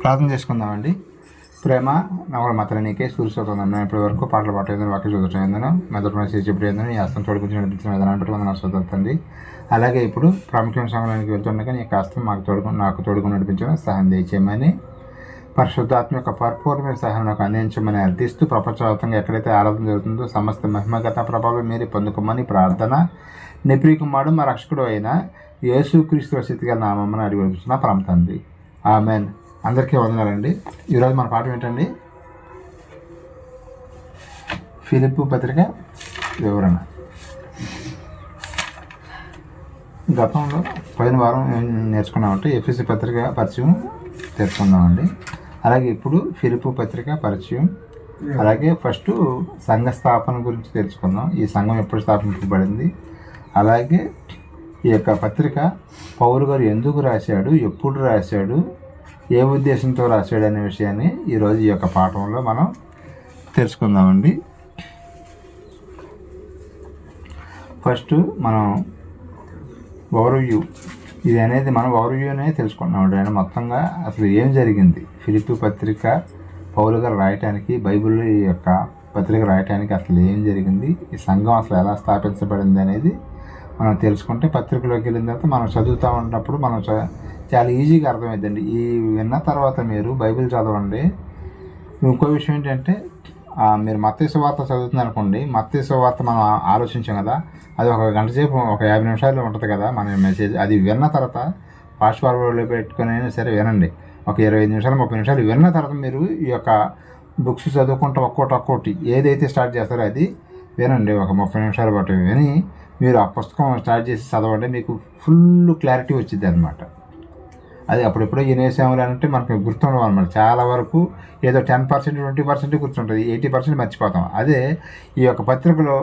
ప్రార్థన చేసుకుందామండి. ప్రేమ నవల మాత్రం నీకే సూర్యస్తోత్రం. ఇప్పటి వరకు పాటలు పాడేందుకు వాక్య చదువుతాం ఏందనో మెదటి మనసు చెప్పి ఏందని ఈ హస్తం తోడుకుని నడిపించిన విధానాన్ని బట్టి మన స్వతంత్రండి. అలాగే ఇప్పుడు ప్రాముఖ్యమైన సమయానికి వెళ్తుండగా నీ హస్తం నాకు తోడుకుని నడిపించిన సహాయం దయచేయమని, పరిశుద్ధాత్మ యొక్క పరిపూర్ణమైన సహాయం నాకు అందించమని అర్థిస్తూ, ప్రపంచవ్యాప్తంగా ఎక్కడైతే ఆరాధన జరుగుతుందో సమస్త మహిమగత ప్రభావం మీరు పొందుకోమని ప్రార్థన నిప్రీకుమాడు మా రక్షకుడు అయిన యేసుక్రీస్తు స్థితిగా నామమ్మని అడిగి పంపిస్తున్న పరమ తండ్రి. ఆమెన్. అందరికీ వందనాలండి. ఈరోజు మన పాఠం ఏంటండి? ఫిలిప్పు పత్రిక వివరణ. గతంలో పోయిన వారం ఏం నేర్చుకున్నామంటే ఎఫెసీ పత్రిక పరిచయం తెలుసుకుందామండి. అలాగే ఇప్పుడు ఫిలిప్పు పత్రిక పరిచయం, అలాగే ఫస్ట్ సంఘ స్థాపన గురించి తెలుసుకుందాం. ఈ సంఘం ఎప్పుడు స్థాపించబడింది, అలాగే ఈ యొక్క పత్రిక పౌలు గారు ఎందుకు రాశాడు, ఎప్పుడు రాశాడు, ఏ ఉద్దేశంతో రాశాడు అనే విషయాన్ని ఈరోజు ఈ యొక్క పాఠంలో మనం తెలుసుకుందామండి. ఫస్ట్ మనం ఓవర్వ్యూ, ఇది అనేది మనం ఓవర్వ్యూనే తెలుసుకుంటున్నాం. ఆయన మొత్తంగా అసలు ఏం జరిగింది, ఫిలిప్పీ పత్రిక పౌలు గారు రాయటానికి, బైబిల్ యొక్క పత్రిక రాయటానికి అసలు ఏం జరిగింది, ఈ సంఘం అసలు ఎలా స్థాపించబడింది అనేది మనం తెలుసుకుంటే పత్రికలోకి వెళ్ళిన తర్వాత మనం చదువుతూ ఉన్నప్పుడు మనం చాలా ఈజీగా అర్థమవుతుందండి. ఈ విన్న తర్వాత మీరు బైబిల్ చదవండి. ఇంకో విషయం ఏంటంటే, మీరు మత్తయి సువార్త చదువుతుంది అనుకోండి. మత్తయి సువార్త మనం ఆలోచించాం కదా, అది ఒక గంట సేపు, ఒక 50 నిమిషాలు ఉంటుంది కదా మన మెసేజ్. అది విన్న తర్వాత ఫాస్ట్ ఫార్వర్డ్లో పెట్టుకుని అయినా సరే వినండి. ఒక 25 నిమిషాలు 30 నిమిషాలు విన్న తర్వాత మీరు ఈ యొక్క బుక్స్ చదువుకుంటూ ఒక్కోటి ఏదైతే స్టార్ట్ చేస్తారో అది వినండి. ఒక 30 నిమిషాల పాటు విని మీరు ఆ పుస్తకం స్టార్ట్ చేసి చదవండి. మీకు ఫుల్ క్లారిటీ వచ్చింది అనమాట. అది అప్పుడెప్పుడో వినేసాములు అంటే మనకు గుర్తుండవు అనమాట. చాలా వరకు ఏదో 10%, 20% గుర్తుంటుంది, 80% మర్చిపోతాం. అదే ఈ యొక్క పత్రికలో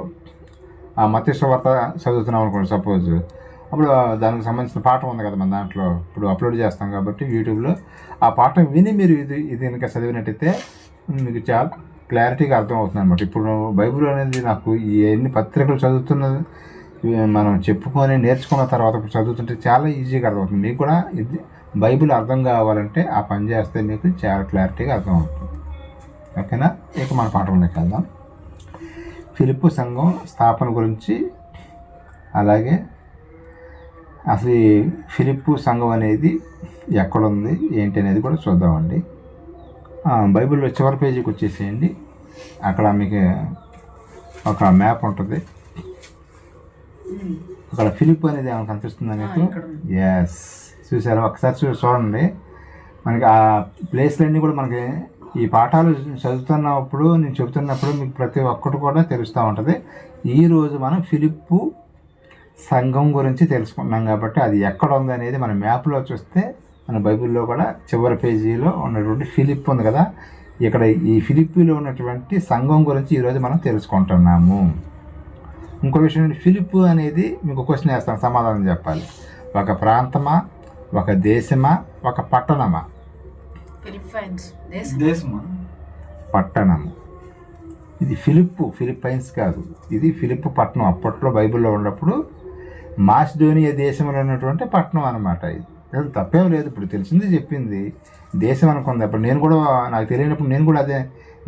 మత్తయి సువార్త చదువుతున్నాం అనుకోండి సపోజ్, అప్పుడు దానికి సంబంధించిన పాఠం ఉంది కదా మన దాంట్లో, ఇప్పుడు అప్లోడ్ చేస్తాం కాబట్టి యూట్యూబ్లో. ఆ పాఠం విని మీరు ఇది కనుక చదివినట్టయితే మీకు చాలా క్లారిటీగా అర్థమవుతుంది అనమాట. ఇప్పుడు బైబిల్ అనేది నాకు ఎన్ని పత్రికలు చదువుతున్నది మనం చెప్పుకొని నేర్చుకున్న తర్వాత ఇప్పుడు చదువుతుంటే చాలా ఈజీగా అర్థమవుతుంది. మీకు కూడా ఇది బైబిల్ అర్థం కావాలంటే ఆ పని చేస్తే మీకు చాలా క్లారిటీగా అర్థమవుతుంది. ఓకేనా? ఇక మన పాఠంలోకి వెళ్దాం. ఫిలిప్పు సంఘం స్థాపన గురించి, అలాగే అసలు ఈ ఫిలిప్పు సంఘం అనేది ఎక్కడుంది ఏంటి అనేది కూడా చూద్దామండి. బైబిల్లో చివరి పేజీకి వచ్చేసేయండి. అక్కడ మీకు ఒక మ్యాప్ ఉంటుంది. అక్కడ ఫిలిప్ అనేది ఏమైనా కనిపిస్తుందా మీకు? ఎస్, చూసారా? ఒకసారి చూడండి. మనకి ఆ ప్లేస్లన్నీ కూడా మనకి ఈ పాఠాలు చదువుతున్నప్పుడు, నేను చెబుతున్నప్పుడు మీకు ప్రతి ఒక్కటి కూడా తెలుస్తూ ఉంటుంది. ఈరోజు మనం ఫిలిప్పు సంఘం గురించి తెలుసుకుంటున్నాం కాబట్టి అది ఎక్కడ ఉంది అనేది మన మ్యాప్లో చూస్తే, మన బైబిల్లో కూడా చివరి పేజీలో ఉన్నటువంటి ఫిలిప్ ఉంది కదా, ఇక్కడ ఈ ఫిలిప్పీలో ఉన్నటువంటి సంఘం గురించి ఈరోజు మనం తెలుసుకుంటున్నాము. ఇంకో విషయం ఏంటి, ఫిలిప్ అనేది మీకు క్వశ్చన్ వేస్తాను, సమాధానం చెప్పాలి. ఒక ప్రాంతమా, ఒక దేశమా, ఒక పట్టణమా? పట్టణము. ఇది ఫిలిప్పైన్స్ కాదు, ఇది ఫిలిప్ పట్టణం. అప్పట్లో బైబిల్లో ఉన్నప్పుడు మాసిడోనియా దేశంలో ఉన్నటువంటి పట్టణం అనమాట. ఇది తప్పేం లేదు, ఇప్పుడు తెలిసింది చెప్పింది. దేశం అనుకుంది. అప్పుడు నేను కూడా, నాకు తెలియనప్పుడు నేను కూడా అదే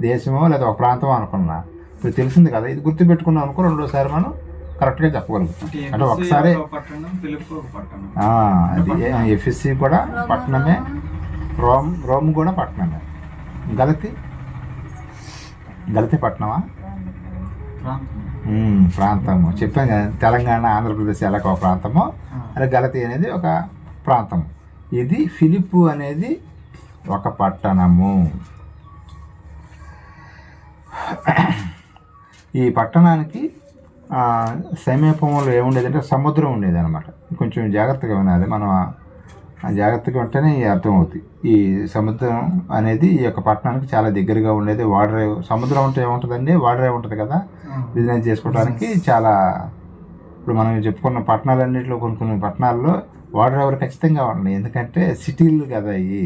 దేశమో లేదా ఒక ప్రాంతమో అనుకున్నా. ఇప్పుడు తెలిసింది కదా, ఇది గుర్తుపెట్టుకున్నాం అనుకో, రెండోసారి మనం కరెక్ట్గా చెప్పగలుగుతాం. అంటే ఒకసారి అది ఎఫ్ఎస్సి కూడా పట్టణమే, రోమ్ కూడా పట్టణమే. గలతి పట్టణమా? ప్రాంతము చెప్పాను కదా, తెలంగాణ ఆంధ్రప్రదేశ్ ఎలా ఒక ప్రాంతమో అలా గలతి అనేది ఒక ప్రాంతం. ఇది ఫిలిప్పు అనేది ఒక పట్టణము. ఈ పట్టణానికి సమీపంలో ఏముండేదంటే సముద్రం ఉండేది అనమాట. కొంచెం జాగ్రత్తగా వినాలి మనం, జాగ్రత్తగా ఉంటేనే అర్థమవుతుంది. ఈ సముద్రం అనేది ఈ యొక్క పట్టణానికి చాలా దగ్గరగా ఉండేది. వాటర్, సముద్రం ఉంటే ఏముంటుందండి, వాటర్ ఉంటుంది కదా, బిజినెస్ చేసుకోవడానికి చాలా. ఇప్పుడు మనం చెప్పుకున్న పట్టణాలన్నింటిలో కొన్ని పట్టణాల్లో వాటర్ ఖచ్చితంగా ఉన్నాయి. ఎందుకంటే సిటీలు కదా ఈ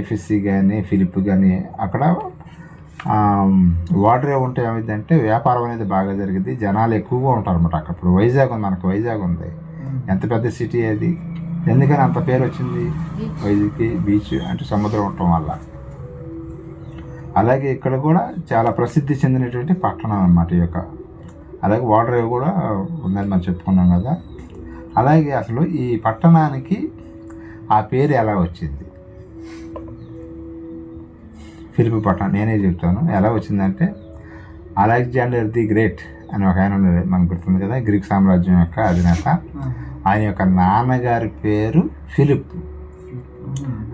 ఎఫ్ఎస్సి కానీ ఫిలిప్ కానీ, అక్కడ వాటర్ ఉంటే ఏమైందంటే వ్యాపారం అనేది బాగా జరిగింది, జనాలు ఎక్కువగా ఉంటారు అన్నమాట. అక్కడ ఇప్పుడు వైజాగ్ ఉంది, మనకు వైజాగ్ ఉంది, ఎంత పెద్ద సిటీ అది. ఎందుకని అంత పేరు వచ్చింది? వైజాగ్కి బీచ్ అంటే సముద్రం ఉండటం వల్ల. అలాగే ఇక్కడ కూడా చాలా ప్రసిద్ధి చెందినటువంటి పట్టణం అన్నమాట ఈ యొక్క. అలాగే వాటర్ కూడా ఉందని మనం చెప్పుకున్నాం కదా. అలాగే అసలు ఈ పట్టణానికి ఆ పేరు ఎలా వచ్చింది? ఫిలిప్పీ పట్టణం నేనే చెప్తాను ఎలా వచ్చిందంటే, అలెగ్జాండర్ ది గ్రేట్ అని ఒక ఆయన ఉన్నాడు, మనకు గుర్తుంది కదా, గ్రీక్ సామ్రాజ్యం యొక్క అధినేత. ఆయన యొక్క నాన్నగారి పేరు ఫిలిప్.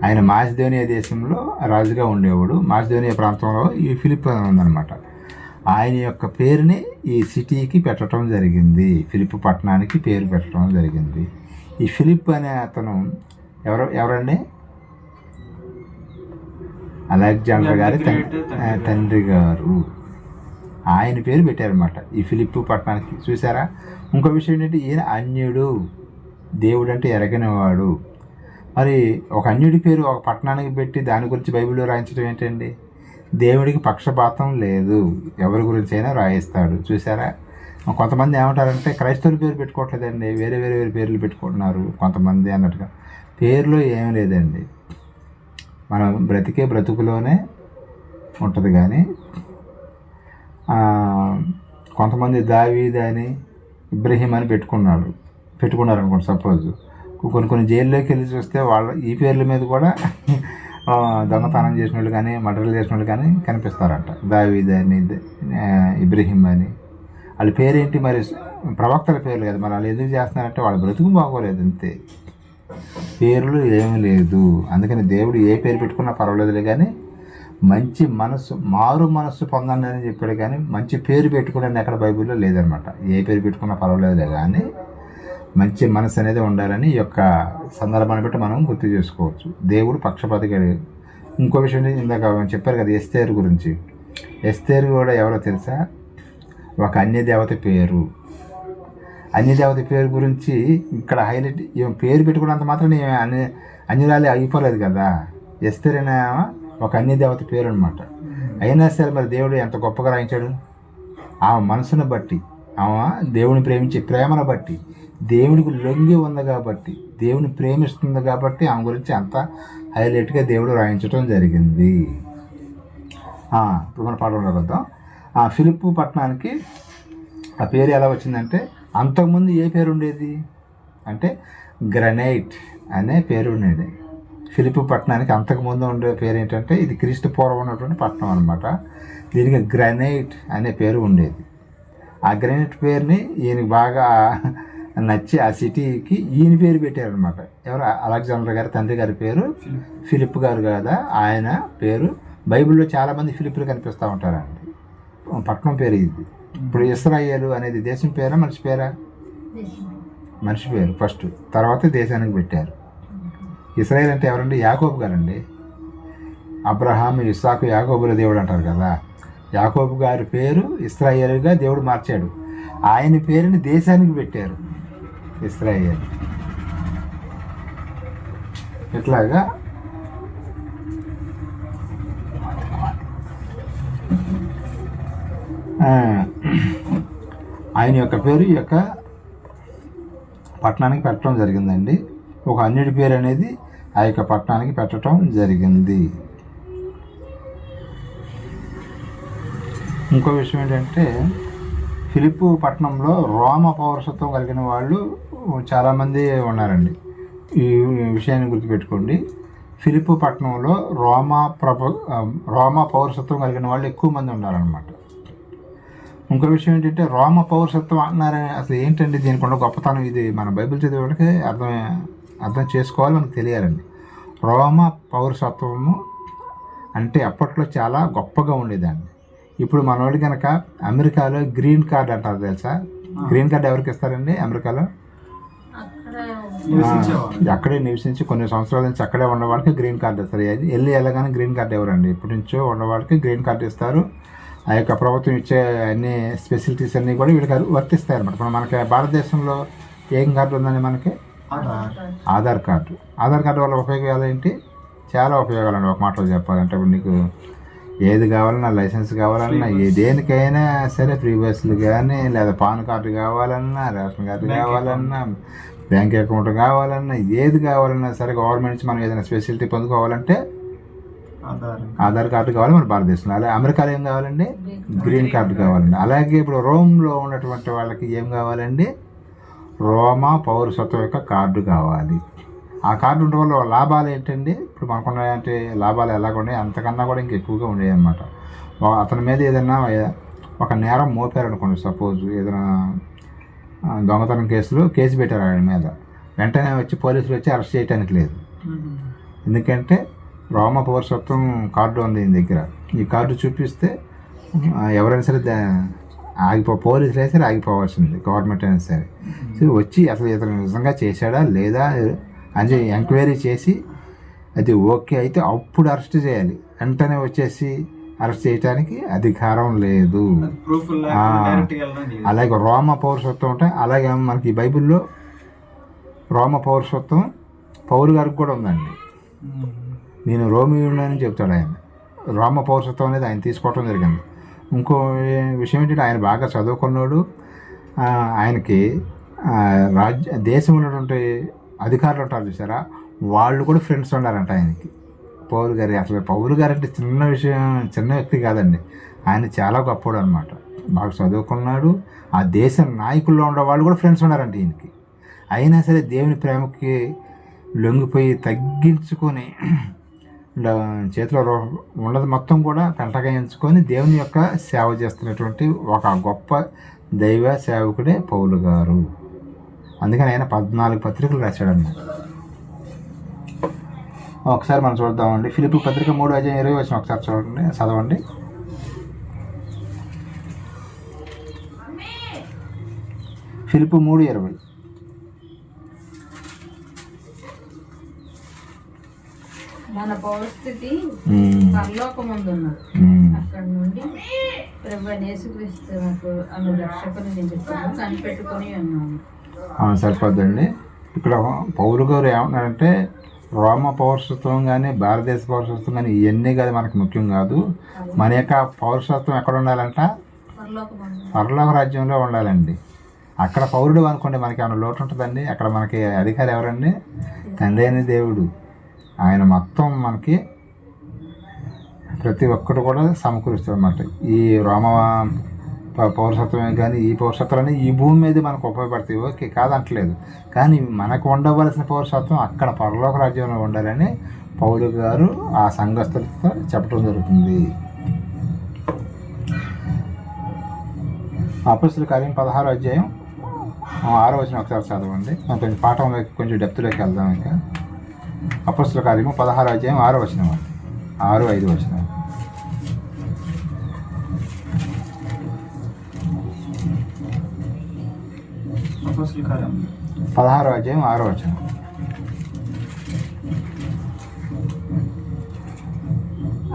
ఆయన మాసిదోనియా దేశంలో రాజుగా ఉండేవాడు. మాసిదోనియా ప్రాంతంలో ఈ ఫిలిప్ ఉందన్నమాట. ఆయన యొక్క పేరుని ఈ సిటీకి పెట్టడం జరిగింది, ఫిలిప్ పట్టణానికి పేరు పెట్టడం జరిగింది. ఈ ఫిలిప్ అనే అతను ఎవరండి? అలెగ్జాండర్ గారి తండ్రి గారు. ఆయన పేరు పెట్టారనమాట ఈ ఫిలిప్ పట్టణానికి. చూసారా? ఇంకో విషయం ఏంటంటే, ఈయన అన్యుడు, దేవుడు అంటే ఎరగనివాడు. మరి ఒక అన్యుడి పేరు ఒక పట్టణానికి పెట్టి దాని గురించి బైబిల్లో రాయించడం ఏంటండి? దేవుడికి పక్షపాతం లేదు, ఎవరి గురించి అయినా రాయిస్తాడు. చూసారా? కొంతమంది ఏమంటారంటే, క్రైస్తవుల పేరు పెట్టుకోవట్లేదండి, వేరే వేరే వేరే పేర్లు పెట్టుకుంటున్నారు కొంతమంది అన్నట్టుగా. పేరులో ఏం లేదండి, మనం బ్రతికే బ్రతుకులోనే ఉంటుంది. కానీ కొంతమంది దావీద్ అని, ఇబ్రహీం అని పెట్టుకున్నారు అనుకోండి. సపోజ్ కొన్ని జైల్లోకి వెళ్ళి చూస్తే వాళ్ళ ఈ పేర్ల మీద కూడా దొంగతనం చేసిన వాళ్ళు కానీ, మర్డర్లు చేసిన వాళ్ళు కానీ కనిపిస్తారంట. దావీద్ అని, ఇబ్రహీం అని. వాళ్ళ పేరేంటి? మరి ప్రవక్తల పేర్లు కదా. మరి వాళ్ళు ఎందుకు చేస్తున్నారంటే వాళ్ళ బ్రతుకు బాగోలేదు అంతే, పేర్లు ఏమీ లేదు. అందుకని దేవుడు ఏ పేరు పెట్టుకున్నా పర్వాలేదులే, కానీ మంచి మనసు, మారు మనస్సు పొందండి అని చెప్పాడు. కానీ మంచి పేరు పెట్టుకోవడానికి ఎక్కడ బైబిల్లో లేదనమాట. ఏ పేరు పెట్టుకున్నా పర్వాలేదులే, కానీ మంచి మనసు అనేది ఉండాలని ఈ యొక్క సందర్భాన్ని బట్టి మనం గుర్తు చేసుకోవచ్చు. దేవుడు పక్షపాతిగా. ఇంకో విషయం ఇందాక చెప్పారు కదా ఎస్తేరు గురించి. ఎస్తేరు కూడా ఎవరో తెలుసా? ఒక అన్యదేవత పేరు. అన్యదేవత పేరు గురించి ఇక్కడ హైలైట్, పేరు పెట్టుకున్నంత మాత్రం అన్యురాలే అయిపోలేదు కదా. ఎస్తేరు అనే ఒక అన్యదేవత పేరు అనమాట. అయినా సరే మరి దేవుడు ఎంత గొప్పగా రాయించాడు. ఆమె మనసును బట్టి, ఆమె దేవుని ప్రేమించే ప్రేమను బట్టి, దేవుడికి లొంగి ఉంది కాబట్టి, దేవుని ప్రేమిస్తుంది కాబట్టి ఆమె గురించి అంత హైలైట్గా దేవుడు రాయించడం జరిగింది. ఇప్పుడు మన పాఠంలో వద్దాం. ఫిలిప్ పట్టణానికి ఆ పేరు ఎలా వచ్చిందంటే, అంతకుముందు ఏ పేరు ఉండేది అంటే గ్రనైట్ అనే పేరు ఉండేది. ఫిలిప్ పట్టణానికి అంతకుముందు ఉండే పేరు ఏంటంటే, ఇది క్రీస్తు పూర్వం ఉన్నటువంటి పట్టణం అనమాట. దీనికి గ్రనైట్ అనే పేరు ఉండేది. ఆ గ్రనైట్ పేరుని ఈయనకి బాగా నచ్చి ఆ సిటీకి ఈయన పేరు పెట్టారనమాట. ఎవరు? అలెగ్జాండర్ గారి తండ్రి గారి పేరు ఫిలిప్ గారు కదా. ఆయన పేరు బైబిల్లో చాలామంది ఫిలిప్లు కనిపిస్తూ ఉంటారండి. పట్టణం పేరు ఇది. ఇప్పుడు ఇశ్రాయేలు అనేది దేశం పేరా మనిషి పేరా? మనిషి పేరు ఫస్ట్, తర్వాత దేశానికి పెట్టారు. ఇశ్రాయేల్ అంటే ఎవరండి? యాకోబు గారండి. అబ్రహాం, ఇస్సాకు, యాకోబుల దేవుడు అంటారు కదా. యాకోబు గారి పేరు ఇశ్రాయేలుగా దేవుడు మార్చాడు. ఆయన పేరుని దేశానికి పెట్టారు, ఇశ్రాయేల్. ఇట్లాగా ఆయన యొక్క పేరు ఈ యొక్క పట్టణానికి పెట్టడం జరిగిందండి. ఒక అన్యుడి పేరు అనేది ఆ యొక్క పట్టణానికి పెట్టడం జరిగింది. ఇంకో విషయం ఏంటంటే, ఫిలిప్పు పట్టణంలో రోమ పౌరసత్వం కలిగిన వాళ్ళు చాలామంది ఉన్నారండి. ఈ విషయాన్ని గుర్తుపెట్టుకోండి. ఫిలిప్పు పట్టణంలో రోమ పౌరసత్వం కలిగిన వాళ్ళు ఎక్కువ మంది ఉన్నారనమాట. ఇంకో విషయం ఏంటంటే, రోమ పౌరసత్వం అంటున్నారని అసలు ఏంటండి? దీనికి ఉన్న గొప్పతనం ఇది మన బైబిల్ చదివేవాడికి అర్థం చేసుకోవాలి, మనకు తెలియాలండి. రోమ పౌరసత్వము అంటే అప్పట్లో చాలా గొప్పగా ఉండేదండి. ఇప్పుడు మనోడు కనుక అమెరికాలో గ్రీన్ కార్డ్ అంటారు తెలుసా? గ్రీన్ కార్డ్ ఎవరికి ఇస్తారండి అమెరికాలో? అక్కడే నివసించి కొన్ని సంవత్సరాల నుంచి అక్కడే ఉన్నవాళ్ళకి గ్రీన్ కార్డు ఇస్తారు. వెళ్ళి వెళ్ళగానే గ్రీన్ కార్డు ఎవరండి? ఇప్పటి నుంచో ఉన్నవాళ్ళకి గ్రీన్ కార్డు ఇస్తారు. ఆ యొక్క ప్రభుత్వం ఇచ్చే అన్ని ఫెసిలిటీస్ అన్నీ కూడా వీళ్ళకి వర్తిస్తాయి అన్నమాట. ఇప్పుడు మనకి భారతదేశంలో ఏం కార్డు ఉందండి? మనకి ఆధార్ కార్డు. ఆధార్ కార్డు వల్ల ఉపయోగాలు ఏంటి? చాలా ఉపయోగాలండి. ఒక మాటలో చెప్పాలంటే, ఇప్పుడు నీకు ఏది కావాలన్నా, లైసెన్స్ కావాలన్నా, దేనికైనా సరే, ఫ్రీ బస్సులు కానీ, లేదా పాన్ కార్డు కావాలన్నా, రేషన్ కార్డు కావాలన్నా, బ్యాంక్ అకౌంట్ కావాలన్నా ఏది కావాలన్నా సరే గవర్నమెంట్ నుంచి మనం ఏదైనా స్పెషాలిటీ పొందుకోవాలంటే ఆధార్ కార్డు కావాలి మన భారతదేశంలో. అలాగే అమెరికాలో ఏం కావాలండి? గ్రీన్ కార్డు కావాలండి. అలాగే ఇప్పుడు రోమ్లో ఉన్నటువంటి వాళ్ళకి ఏం కావాలండి? రోమా పౌరసత్వం యొక్క కార్డు కావాలి. ఆ కార్డు ఉండడం వల్ల లాభాలు ఏంటండి? ఇప్పుడు మనకున్నాయంటే లాభాలు ఎలాగున్నాయి అంతకన్నా కూడా ఇంకా ఎక్కువగా ఉండేవి అన్నమాట. అతని మీద ఏదైనా ఒక నేరం మోపారనుకోండి, సపోజ్ ఏదైనా దొంగతనం కేసు పెట్టారు ఆయన మీద, వెంటనే వచ్చి పోలీసులు వచ్చి అరెస్ట్ చేయడానికి లేదు. ఎందుకంటే రోమా పౌరసత్వం కార్డు ఉంది ఈయన దగ్గర. ఈ కార్డు చూపిస్తే ఎవరైనా సరే పోలీసులు అయితే సరే ఆగిపోవాల్సింది, గవర్నమెంట్ అయినా సరే. సో వచ్చి అసలు ఇతను నిజంగా చేశాడా లేదా అని ఎంక్వైరీ చేసి అది ఓకే అయితే అప్పుడు అరెస్ట్ చేయాలి. వెంటనే వచ్చేసి అరెస్ట్ చేయడానికి అధికారం లేదు. అలాగే రోమా పౌరసత్వం ఉంటాయి. అలాగే మనకి బైబిల్లో రోమా పౌరసత్వం పౌలు గారికి కూడా ఉందండి. నేను రోమియోని చెప్తాడు ఆయన. రోమా పౌరసత్వం అనేది ఆయన తీసుకోవటం జరిగింది. ఇంకో విషయం ఏంటంటే ఆయన బాగా చదువుకున్నాడు. ఆయనకి దేశంలో ఉన్నటువంటి అధికారులు ఉంటారు చూసారా, వాళ్ళు కూడా ఫ్రెండ్స్ ఉన్నారంట ఆయనకి. పౌలు గారి అసలు పౌలు గారు అంటే చిన్న వ్యక్తి కాదండి. ఆయన చాలా గొప్పవాడు అనమాట. బాగా చదువుకున్నాడు. ఆ దేశ నాయకుల్లో ఉండే వాళ్ళు కూడా ఫ్రెండ్స్ ఉన్నారంట ఈయనకి. అయినా సరే దేవుని ప్రేమకి లొంగిపోయి తగ్గించుకొని చేతిలో ఉన్నది మొత్తం కూడా పెంటగా ఎంచుకొని దేవుని యొక్క సేవ చేస్తున్నటువంటి ఒక గొప్ప దైవ సేవకుడే పౌలు గారు. అందుకని ఆయన 14 పత్రికలు రాశాడన్నమాట. ఒకసారి మనం చూద్దామండి. ఫిలిప్పీ పత్రిక 3:20 ఒకసారి చదవండి. ఫిలిప్పీ 3:20. మన పరిస్థితి పరలోకమందున్నది. అక్కడ నుండి ప్రభువైన యేసుక్రీస్తునకు అను రక్షకుని నిమిత్తము కనిపెట్టుకొని ఉన్నాము. సరిపోద్దండి. ఇక్కడ పౌలు గారు ఏమన్నారంటే రోమ పౌరసత్వం కానీ భారతదేశ పౌరసత్వం కానీ ఇవన్నీ కాదు మనకు ముఖ్యం కాదు. మన యొక్క పౌరసత్వం ఎక్కడ ఉండాలంట? పరలోక రాజ్యంలో ఉండాలండి. అక్కడ పౌరుడు అనుకోండి మనకి ఏమైనా లోటు ఉంటుందండి? అక్కడ మనకి అధికారి ఎవరండి? తండ్రి అయిన దేవుడు. ఆయన మొత్తం మనకి ప్రతి ఒక్కరు కూడా సమకూరుస్తారు అన్నమాట. ఈ రోమ పౌరసత్వమే కానీ ఈ పౌరసత్వాలని ఈ భూమి మీద మనకు ఉపయోగపడతాయి, ఓకే కాదంటలేదు. కానీ మనకు ఉండవలసిన పౌరసత్వం అక్కడ పరలోక రాజ్యంలో ఉండాలని పౌలు గారు ఆ సంఘస్థులతో చెప్పడం జరుగుతుంది. అపొస్తలుల కార్యం 16:6 ఒకసారి చదవండి. మనం కొంచెం పాఠంలోకి కొంచెం డెప్త్లోకి వెళ్దాం. ఇంకా అపొస్తలుల కార్యము 16:6 6-5 16:6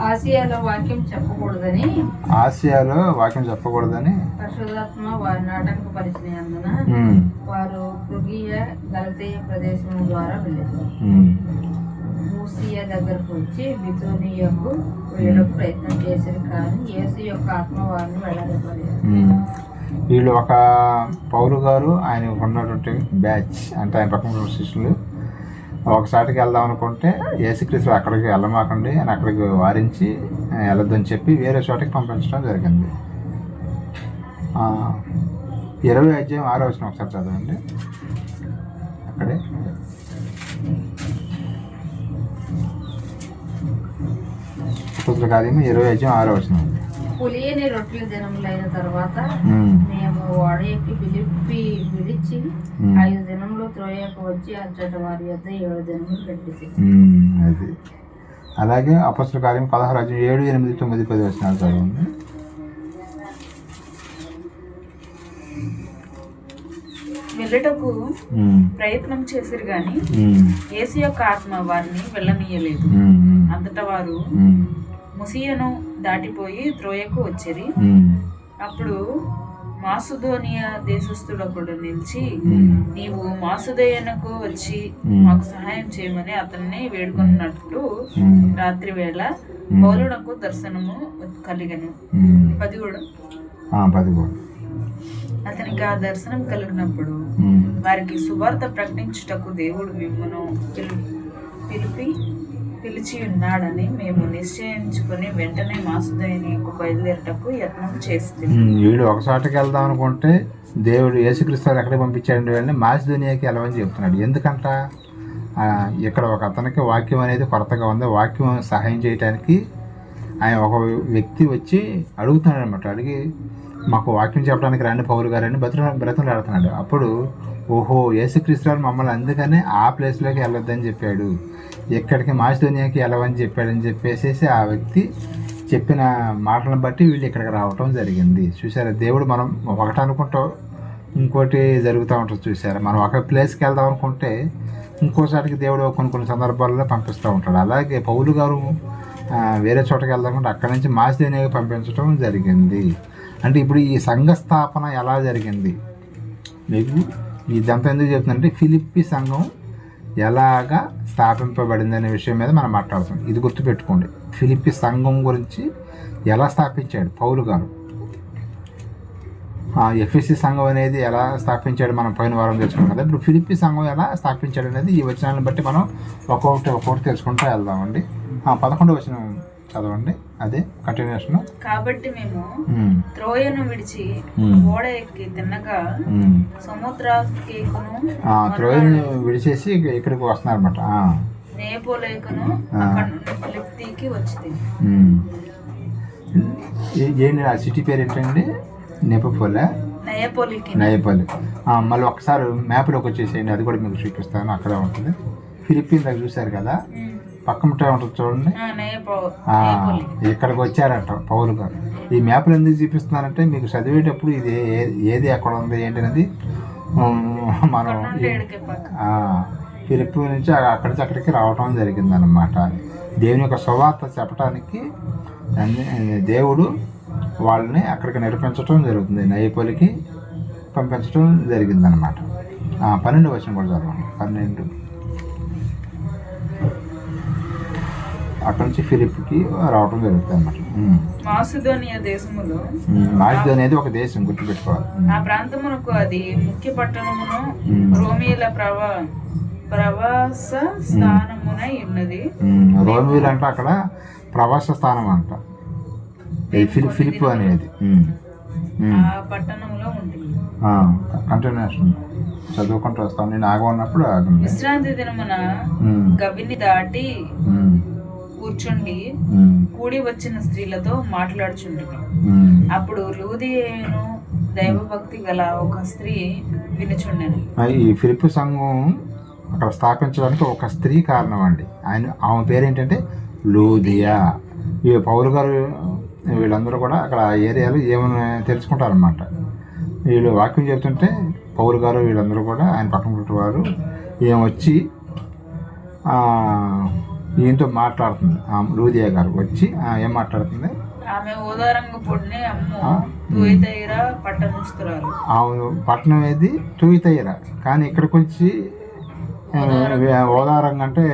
ఆసియాలో వాక్యం చెప్పకూడదని పరిశుద్ధాత్మ వారిని ఆటంకపరిచినందున వారు ఫ్రుగియ గలతీయ ప్రదేశం ద్వారా వెళ్ళారు. మూసియా దగ్గరకు వచ్చి బితూనియాకు వెళ్ళే ప్రయత్నం చేశారు. కానీ యేసు యొక్క ఆత్మ వారిని వెళ్ళలేకపోయారు. వీళ్ళు ఒక పౌలు గారు ఆయన ఉన్నటువంటి బ్యాచ్ అంటే ఆయన పక్కన శిష్యులు ఒకసారికి వెళ్దాం అనుకుంటే యేసుక్రీస్తు అక్కడికి వెళ్ళమాకండి అని అక్కడికి వారించి వెళ్ళొద్దని చెప్పి వేరే చోటకి పంపించడం జరిగింది. 20:6 ఒకసారి చదవండి. అక్కడే అపొస్తలుల కార్యము 20:6 పులియని రొట్టెల దినములైన తర్వాత మేము ఓడ ఎక్కి ఫిలిప్పి విడిచి 5 దినములు త్రోయకు వచ్చి అచ్చట వారి యొద్ద 7 దినములు గడిపేసి. అది అలాగే అపొస్తలుల కార్యం 16:7, 8, 9, 10 చదవండి. వెళ్ళటకు ప్రయత్నం చేసిరు గాని యేసు యొక్క ఆత్మ వారిని వెళ్ళనీయలేదు. అంతటా వారు ముసియను దాటిపోయి త్రోయకు వచ్చిరి. అప్పుడు మాసుదోనియా దేశస్థుడొకడు నిలిచి, నీవు మాసుదోయనకు వచ్చి మాకు సహాయం చేయమని అతన్ని వేడుకున్నట్టు రాత్రి వేళ పౌలునకు దర్శనము కలిగను. 10 కూడా అతనికి ఆ దర్శనం కలిగినప్పుడు ఉమ్, వారికి సువార్త ప్రకటించుటకు దేవుడు మిమ్మను పిలిచి ఉన్నాడని మేము నిశ్చయించుకుని వెంటనే మాసిదోనియకు బయలుదేరటకు యత్నం చేస్తుంది. వీడు ఒక చోటకి వెళ్దాం అనుకుంటే దేవుడు యేసుక్రీస్తు ఎక్కడికి పంపించాడు వెళ్ళి మాసిదోనియాకి వెళ్ళమని చెప్తున్నాడు. ఎందుకంట ఇక్కడ ఒక అతనికి వాక్యం అనేది కొరతగా ఉంది. వాక్యం సహాయం చేయడానికి ఆయన ఒక వ్యక్తి వచ్చి అడుగుతున్నాడు అనమాట. అడిగి మాకు వాక్యం చెప్పడానికి రండి పౌలు గారని బ్రతులు ఆడుతున్నాడు. అప్పుడు ఓహో యేసుక్రీస్తు మమ్మల్ని అందుకనే ఆ ప్లేస్లోకి వెళ్ళొద్దని చెప్పాడు, ఎక్కడికి మాసిదోనియాకి వెళ్ళవని చెప్పాడని చెప్పేసి ఆ వ్యక్తి చెప్పిన మాటలను బట్టి వీళ్ళు ఇక్కడికి రావటం జరిగింది. చూసారా, దేవుడు మనం ఒకటి అనుకుంటాం ఇంకోటి జరుగుతూ ఉంటుంది. చూసారా, మనం ఒక ప్లేస్కి వెళ్దాం అనుకుంటే ఇంకోసారికి దేవుడు కొన్ని సందర్భాల్లో పంపిస్తూ ఉంటాడు. అలాగే పౌలు గారు వేరే చోటకి వెళ్దామంటే అక్కడి నుంచి మాసిదోనియాకి పంపించడం జరిగింది. అంటే ఇప్పుడు ఈ సంఘ స్థాపన ఎలా జరిగింది మీకు ఇదంతా ఎందుకు చెప్తుందంటే ఫిలిప్పి సంఘం ఎలాగా స్థాపింపబడింది అనే విషయం మీద మనం మాట్లాడుతాం. ఇది గుర్తుపెట్టుకోండి, ఫిలిప్పి సంఘం గురించి ఎలా స్థాపించాడు పౌలు గారు. ఎఫ్ఎస్సి సంఘం అనేది ఎలా స్థాపించాడు మనం పోయిన వారం తెలుసుకున్నాం కదా. ఇప్పుడు ఫిలిప్పి సంఘం ఎలా స్థాపించాడు అనేది ఈ వచనాలను బట్టి మనం ఒక్కొక్కటి తెలుసుకుంటూ వెళ్దామండి. 11వ వచనం చదవండి, అదే కంటిన్యూషన్. కాబట్టి మేము త్రోయను విడిచి ఓడ ఎక్కి తిన్నగా సముద్రకేకును త్రోయను విడిచేసి ఇక్కడికి వస్తున్నారన్నమాట. నేపోలేకును ఫిలిప్పీకి వచ్చింది. ఏంటి ఆ సిటీ పేరు ఏంటండి? నయపోలి. మళ్ళీ ఒకసారి మ్యాప్లోకి వచ్చేసేయండి, అది కూడా మీకు చూపిస్తాను. అక్కడే ఉంటుంది. ఫిలిప్పీన్ దగ్గర చూశారు కదా, పక్కన ఉంటుంది చూడండి. ఇక్కడికి వచ్చారంట పౌలు గారు. ఈ మ్యాప్లు ఎందుకు చూపిస్తున్నారంటే మీకు చదివేటప్పుడు ఇది ఏది ఎక్కడ ఉంది ఏంటి అనేది మనం ఫిలిప్పీ నుంచి అక్కడికి రావటం జరిగింది అన్నమాట. దేవుని యొక్క సువార్త చెప్పడానికి దేవుడు వాళ్ళని అక్కడికి నడిపించడం జరుగుతుంది, నయపోలికి పంపించడం జరిగిందనమాట. 12వ వచనం కూడా చదవండి. 12 అక్కడ నుంచి ఫిలిప్పీకి రావడం జరుగుతుంది అనమాట. మాసిదోనియా దేశములో, మాసిదోనియా అనేది ఒక దేశం, గుర్తుపెట్టుకోవాలి. ఆ ప్రాంతమునకు అది ముఖ్య పట్టణమును రోమిల ప్రవాస స్థానమునై ఉన్నది. రోమిలు అంటే అక్కడ ప్రవాస స్థానం అంట ఫిలిప్పి అనేది. ఆ పట్టణంలో ఉంటుంది. కంటిన్యూషన్ చదువుకుంటూ వస్తాను. నేను ఆగ ఉన్నప్పుడు విశ్రాంతి దినమున గవిని దాటి కూర్చుండి కూడి వచ్చిన స్త్రీలతో మాట్లాడుచుండి అప్పుడు లూదియేను దైవభక్తి గల ఒక స్త్రీ వినుచుండెను. ఈ ఫిలిప్పి సంఘం అక్కడ స్థాపించడానికి ఒక స్త్రీ కారణం అండి. ఆమె పేరు ఏంటంటే లూదియా. ఈ పౌలు గారు వీళ్ళందరూ కూడా అక్కడ ఏరియాలో ఏమైనా తెలుసుకుంటారనమాట. వీళ్ళు వాక్యం చెబుతుంటే పౌలు గారు వీళ్ళందరూ కూడా ఆయన పక్కన వారు ఏమొచ్చి ఈయనతో మాట్లాడుతుంది. లూదియా గారు వచ్చి ఏం మాట్లాడుతుంది? ఆమె ఓదారంగ పొడిని తుయితైరా పట్టణస్తురాలు. ఆమె పట్టణం ఏది? తుయితైరా. కానీ ఇక్కడికి వచ్చి ఓదారంగా అంటే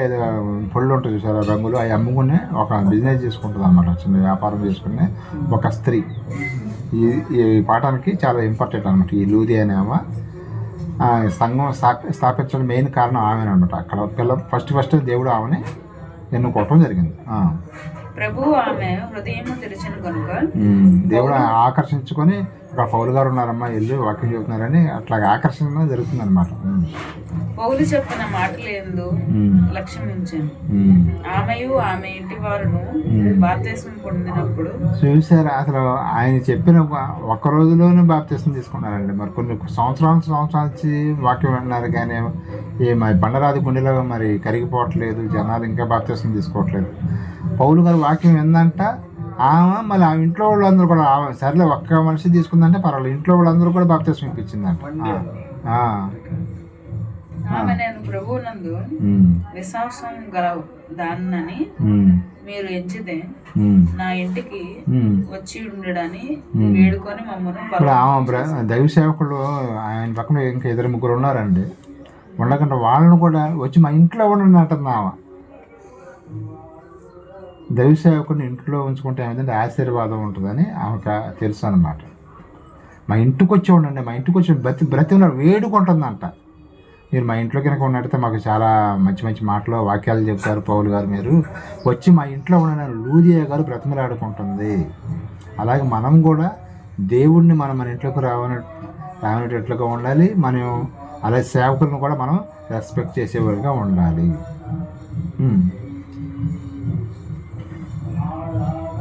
పొళ్ళు ఉంటుంది చూసారా, రంగులు అవి అమ్ముకునే ఒక బిజినెస్ చేసుకుంటుంది అన్నమాట. చిన్న వ్యాపారం చేసుకునే ఒక స్త్రీ. ఈ పాఠానికి చాలా ఇంపార్టెంట్ అనమాట. ఈ లూది అనేమా సంఘం స్థాపించడం మెయిన్ కారణం ఆమెనమాట. అక్కడ ఫస్ట్ దేవుడు ఆమెని ఎన్నుకోవటం జరిగింది. ప్రభు ఆమె హృదయం తెరిచిన కనుక దేవుడు ఆకర్షించుకొని ఇక్కడ పౌలు గారు ఉన్నారమ్మా వెళ్ళి వాక్యం చెబుతున్నారని అట్లా ఆకర్షణ జరుగుతుంది అనమాట. పౌలు చెప్పిన మాటలేందు లక్ష్యమించాను. ఆమెయు ఆమె ఇంటి వారును బాప్తిస్మం పొందినప్పుడు చూసారా, అసలు ఆయన చెప్పిన ఒక్క రోజులోనే బాప్తిస్మం తీసుకున్నారండి. మరి కొన్ని సంవత్సరాల నుంచి వాక్యం వింటున్నారు కానీ మరి బండరాది గుండెలో మరి కరిగిపోవట్లేదు, జనాలు ఇంకా బాప్తిస్మం తీసుకోవట్లేదు. పౌలు గారు వాక్యం ఏందంట, మళ్ళీ ఆ ఇంట్లో వాళ్ళందరూ కూడా సర్లే ఒక్క మనిషి తీసుకుందంటే పర్వాలేదు, ఇంట్లో వాళ్ళందరూ కూడా బాప్తిస్మం ఇప్పించిందంట. ఆమె నేను ప్రభువునందు విశ్వాసం గల దాన్నని మీరు ఎంచితే నా ఇంటికి వచ్చి ఉండడని వేడుకొని మమ్మల్ని. దైవ సేవకులు ఆయన పక్కన ఇంకా 2-3 ఉన్నారండి. ఉండకుండా వాళ్ళను కూడా వచ్చి మా ఇంట్లో ఉండండి అంటుంది ఆమె. దైవ సేవకుని ఇంట్లో ఉంచుకుంటే ఏమైందంటే ఆశీర్వాదం ఉంటుందని ఆమెకు తెలుసు అన్నమాట. మా ఇంటికి వచ్చి ఉండండి, మా ఇంటికి వచ్చి బ్రతి ఉన్నాడు వేడుకుంటుందంట. మీరు మా ఇంట్లో కనుక ఉన్నట్టయితే మాకు చాలా మంచి మంచి మాటలు వాక్యాలు చెప్తారు పౌలు గారు, మీరు వచ్చి మా ఇంట్లో ఉన్న లూదియా గారు బ్రతిమలాడుకుంటుంది. అలాగే మనం కూడా దేవుడిని మన ఇంట్లోకి రావనట్లుగా ఉండాలి. మనం అలాగే సేవకులను కూడా మనం రెస్పెక్ట్ చేసేవారుగా ఉండాలి.